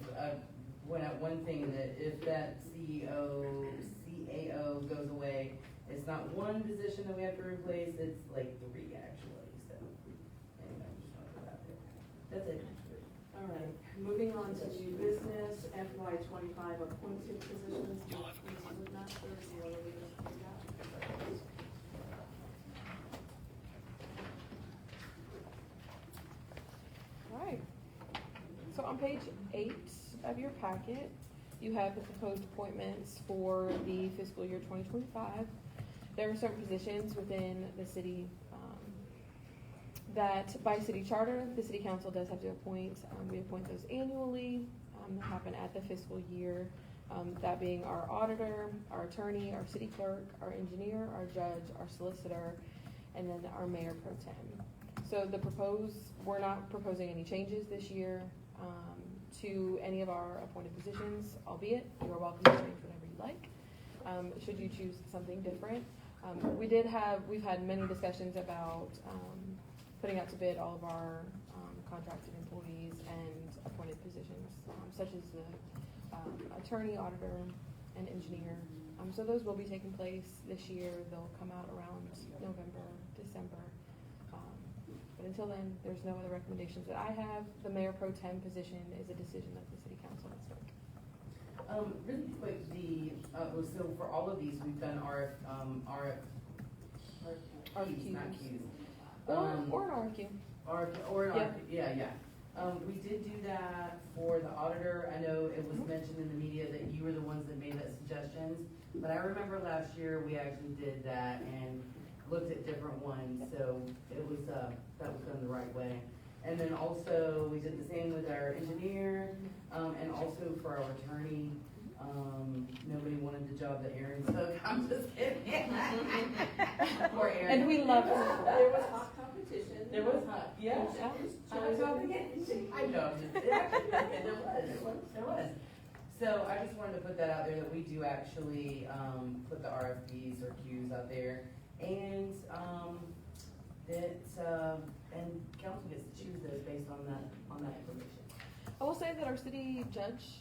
point out one thing, that if that CAO goes away, it's not one position that we have to replace, it's like 3 actually, so. Anyway, I just wanted to put that there. That's it. All right, moving on to new business, FY 25 appointed positions. Mrs. Masters, you want to lead us through that? All right. So on page 8 of your packet, you have the proposed appointments for the fiscal year 2025. There are certain positions within the city that by city charter, the city council does have to appoint. We appoint those annually. They happen at the fiscal year. That being our auditor, our attorney, our city clerk, our engineer, our judge, our solicitor, and then our mayor pro tem. So we're not proposing any changes this year to any of our appointed positions, albeit you are welcome to change whatever you like, should you choose something different. We've had many discussions about putting out to bid all of our contracted employees and appointed positions, such as the attorney, auditor, and engineer. So those will be taking place this year. They'll come out around November, December. But until then, there's no other recommendations that I have. The mayor pro tem position is a decision that the city council has to make. Really quick, so for all of these, we've done RFQs, not Qs. Or an RFQ. Or an Yeah. RFQ, yeah. We did do that for the auditor. I know it was mentioned in the media that you were the ones that made that suggestions, but I remember last year we actually did that and looked at different ones, so it was, that was done the right way. And then also, we did the same with our engineer, and also for our attorney. Nobody wanted the job that Aaron took, I'm just kidding. Poor Aaron. And we love her. There was hot competition. There was hot, yeah. I know, there was. So I just wanted to put that out there, that we do actually, put the RFPs or Qs out there. And, and council gets to choose those based on that information. I will say that our city judge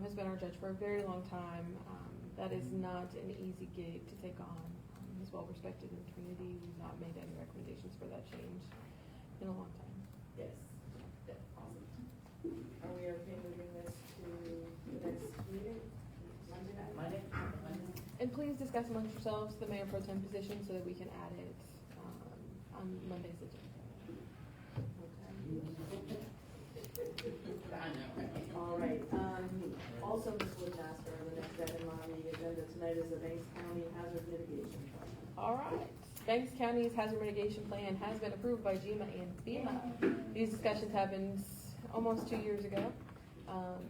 has been our judge for a very long time. That is not an easy gig to take on. He's well respected in the community. We've not made any recommendations for that change in a long time. Yes. Yeah, awesome. Are we okay moving this to the next meeting? Monday night? Monday? And please discuss amongst yourselves the mayor pro tem position so that we can add it on Monday's agenda. I know, right? All right, also, Ms. Woodmaster, the next item on the agenda tonight is the Banks County Hazard Mitigation Plan. All right. Banks County's hazard mitigation plan has been approved by GMA and FEMA. These discussions happened almost 2 years ago.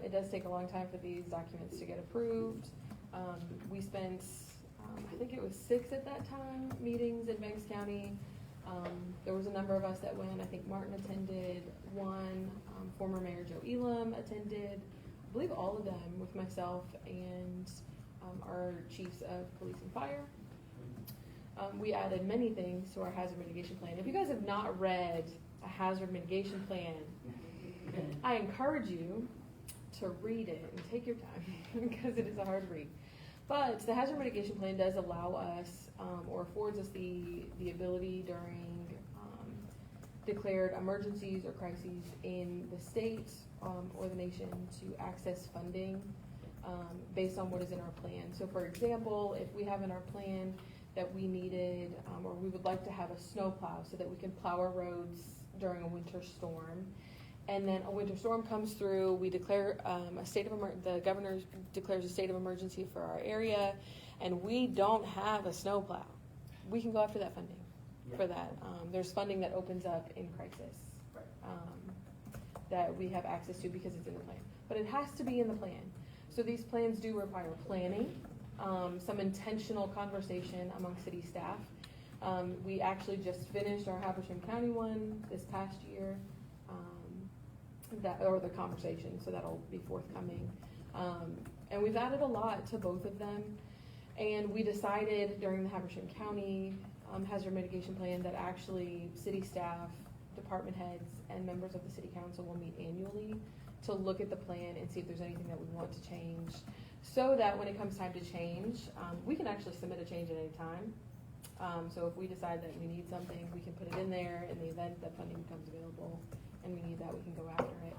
It does take a long time for these documents to get approved. We spent, I think it was 6 at that time, meetings in Banks County. There was a number of us that went. I think Martin attended one. Former Mayor Joe Elam attended. I believe all of them with myself and our chiefs of police and fire. We added many things to our hazard mitigation plan. If you guys have not read a hazard mitigation plan, I encourage you to read it and take your time because it is a hard read. But the hazard mitigation plan does allow us or affords us the ability during declared emergencies or crises in the state or the nation to access funding based on what is in our plan. So for example, if we have in our plan that we needed or we would like to have a snowplow so that we can plow our roads during a winter storm, and then a winter storm comes through, we declare the governor declares a state of emergency for our area, and we don't have a snowplow. We can go after that funding for that. There's funding that opens up in crisis that we have access to because it's in the plan. But it has to be in the plan. So these plans do require planning, some intentional conversation among city staff. We actually just finished our Habersham County one this past year, the conversation, so that'll be forthcoming. And we've added a lot to both of them. And we decided during the Habersham County hazard mitigation plan that actually city staff, department heads, and members of the city council will meet annually to look at the plan and see if there's anything that we want to change, so that when it comes time to change, we can actually submit a change at any time. So if we decide that we need something, we can put it in there in the event that funding becomes available and we need that, we can go after it.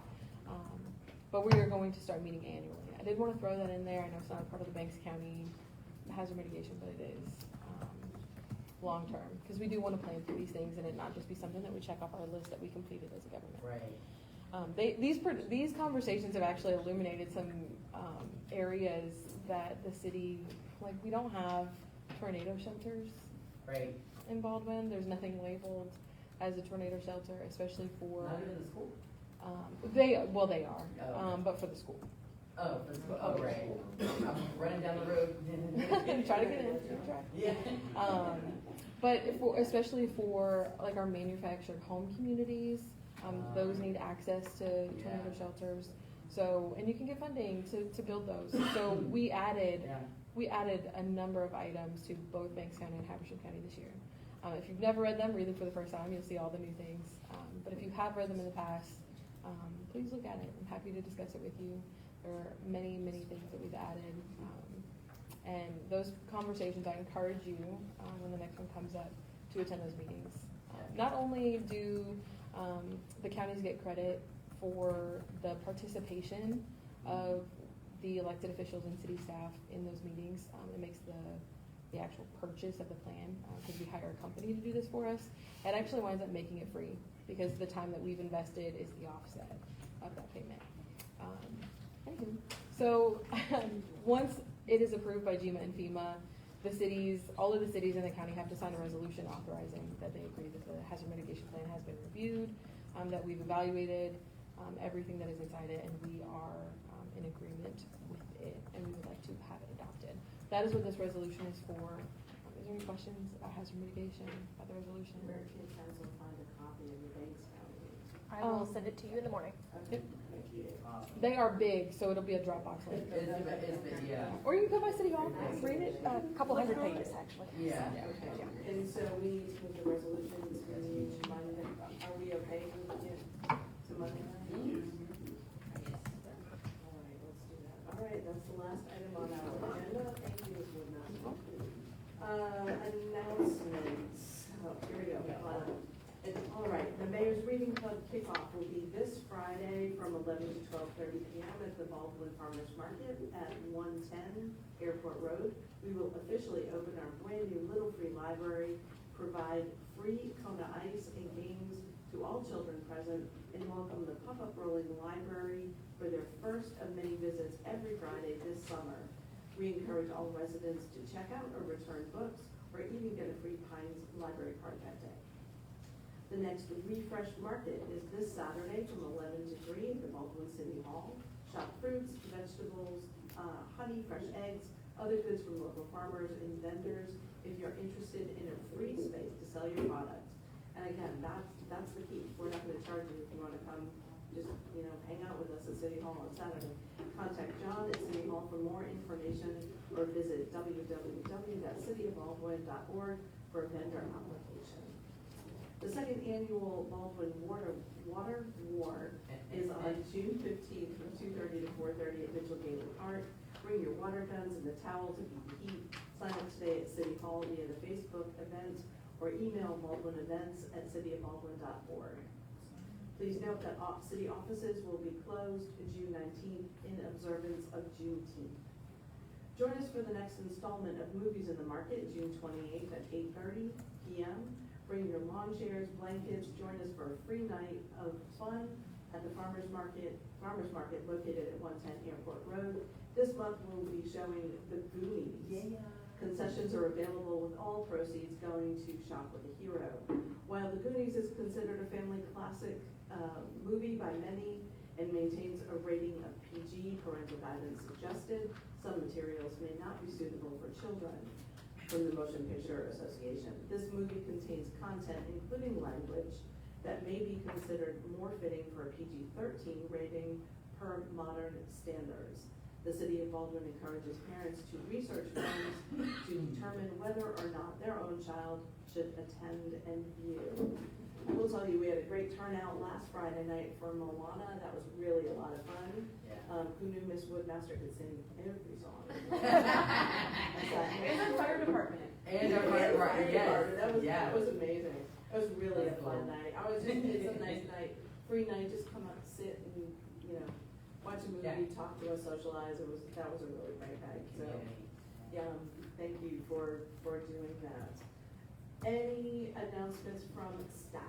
But we are going to start meeting annually. I did want to throw that in there. I know it's not a part of the Banks County hazard mitigation, but it is long-term, because we do want to plan for these things and it not just be something that we check off our list that we completed as a government. Right. These conversations have actually illuminated some areas that the city, like, we don't have tornado shelters Right. in Baldwin. There's nothing labeled as a tornado shelter, especially for. Not even the school? They are, Oh. but for the school. Oh, for the school, oh, right. I'm running down the road. Try to get in, try. Yeah. But especially for like our manufactured home communities, those need access to tornado shelters. So, and you can get funding to build those. So we added a number of items to both Banks County and Habersham County this year. If you've never read them, read them for the first time, you'll see all the new things. But if you have read them in the past, please look at it. I'm happy to discuss it with you. There are many, many things that we've added. And those conversations, I encourage you, when the next one comes up, to attend those meetings. Not only do the counties get credit for the participation of the elected officials and city staff in those meetings, it makes the actual purchase of the plan, because we hire a company to do this for us, it actually winds up making it free, because the time that we've invested is the offset of that payment. Anywho, so once it is approved by GMA and FEMA, all of the cities in the county have to sign a resolution authorizing that they agree that the hazard mitigation plan has been reviewed, that we've evaluated everything that is inside it, and we are in agreement with it, and we would like to have it adopted. That is what this resolution is for. Is there any questions about hazard mitigation, about the resolution? Where can council find a copy of the Banks County? I will send it to you in the morning. Okay, thank you. They are big, so it'll be a Dropbox link. Yeah. Or you can come by City Hall, read it. A couple hundred pages, actually. Yeah. Okay, and so we need to move the resolutions, we need to Monday, are we okay with it to Monday night? All right, let's do that. All right, that's the last item on our agenda. Thank you, Ms. Woodman. Announcements. Oh, here we go. All right, the Mayor's Reading Club kickoff will be this Friday from 11 to 12:30 p.m. at the Baldwin Farmers Market at 110 Airport Road. We will officially open our brand new Little Free Library, provide free Kona ice and games to all children present, and welcome the pop-up rolling library for their first of many visits every Friday this summer. We encourage all residents to check out or return books, or even get a free Pines Library card that day. The next Refresh Market is this Saturday from 11 to 3 at the Baldwin City Hall. Shop fruits, vegetables, honey, fresh eggs, other goods from local farmers and vendors if you're interested in a free space to sell your products. And again, that's the key. We're not going to charge you if you want to come just, hang out with us at City Hall on Saturday. Contact John at City Hall for more information or visit www.cityofbaldwin.org for a vendor application. The second annual Baldwin Water War is on June 15th from 2:30 to 4:30 at Mitchell Gaylord Park. Bring your water guns and the towels if you heat. Sign up today at City Hall via the Facebook event or email baldwinevents@cityofbaldwin.org. Please note that city offices will be closed June 19th in observance of Juneteenth. Join us for the next installment of Movies in the Market, June 28th at 8:30 p.m. Bring your lawn chairs, blankets, join us for a free night of fun at the farmer's market located at 110 Airport Road. This month we'll be showing The Goonies. Concessions are available with all proceeds going to Shop with a Hero. While The Goonies is considered a family classic movie by many and maintains a rating of PG, parental guidance suggested, some materials may not be suitable for children from the Motion Picture Association. This movie contains content, including language, that may be considered more fitting for a PG-13 rating per modern standards. The City of Baldwin encourages parents to research films to determine whether or not their own child should attend and view. I will tell you, we had a great turnout last Friday night for Moana. That was really a lot of fun. Yeah. Who knew Miss Woodmaster could sing every song? And the fire department. And our fire, right, yes, That was amazing. It was really a That's fun fun. night. It's a nice night, free night, just come out, sit and, watch a movie, Yeah. talk to us, socialize. That was a really great night, so, thank you for doing that. Any announcements from staff?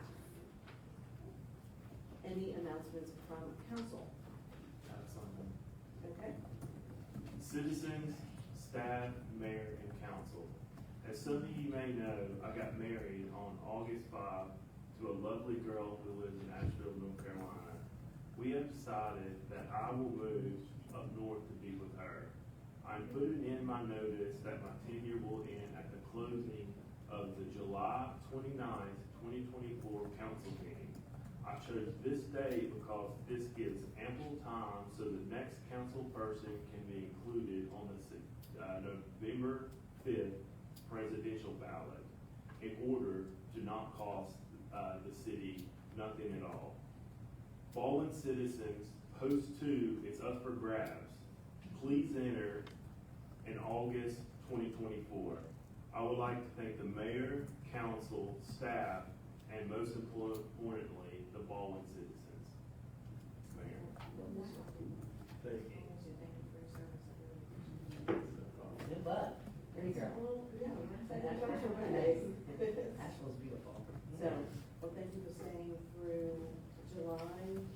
Any announcements from council? Okay. Citizens, staff, mayor, and council. As some of you may know, I got married on August 5 to a lovely girl who lives in Asheville, North Carolina. We have decided that I will move up north to be with her. I'm putting in my notice that my tenure will end at the closing of the July 29th, 2024 council meeting. I chose this day because this gives ample time so the next council person can be included on the November 5th presidential ballot in order to not cost the city nothing at all. Baldwin citizens, post 2 is up for grabs. Please enter in August 2024. I would like to thank the mayor, council, staff, and most importantly, the Baldwin citizens. Mayor. Thank you for your service. Good luck. There you go. Asheville's beautiful. So, well, thank you for staying through July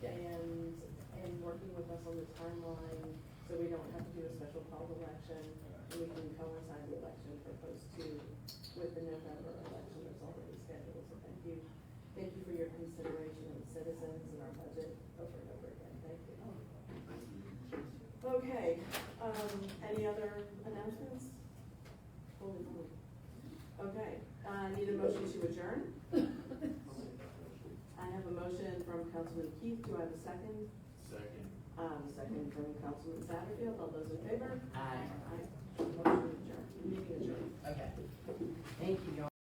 and working with us on the timeline, so we don't have to do a special call election, and we can coincide the election for post 2 with the November election that's already scheduled, so thank you. Thank you for your consideration of citizens and our budget over and over again, thank you. Okay, any other announcements? Holy moly. Okay, need a motion to adjourn? I have a motion from Councilman Keith, do I have a second? Second. A second from Councilman Satterfield, all those in favor? Aye. Motion adjourned, meeting adjourned. Okay. Thank you, John.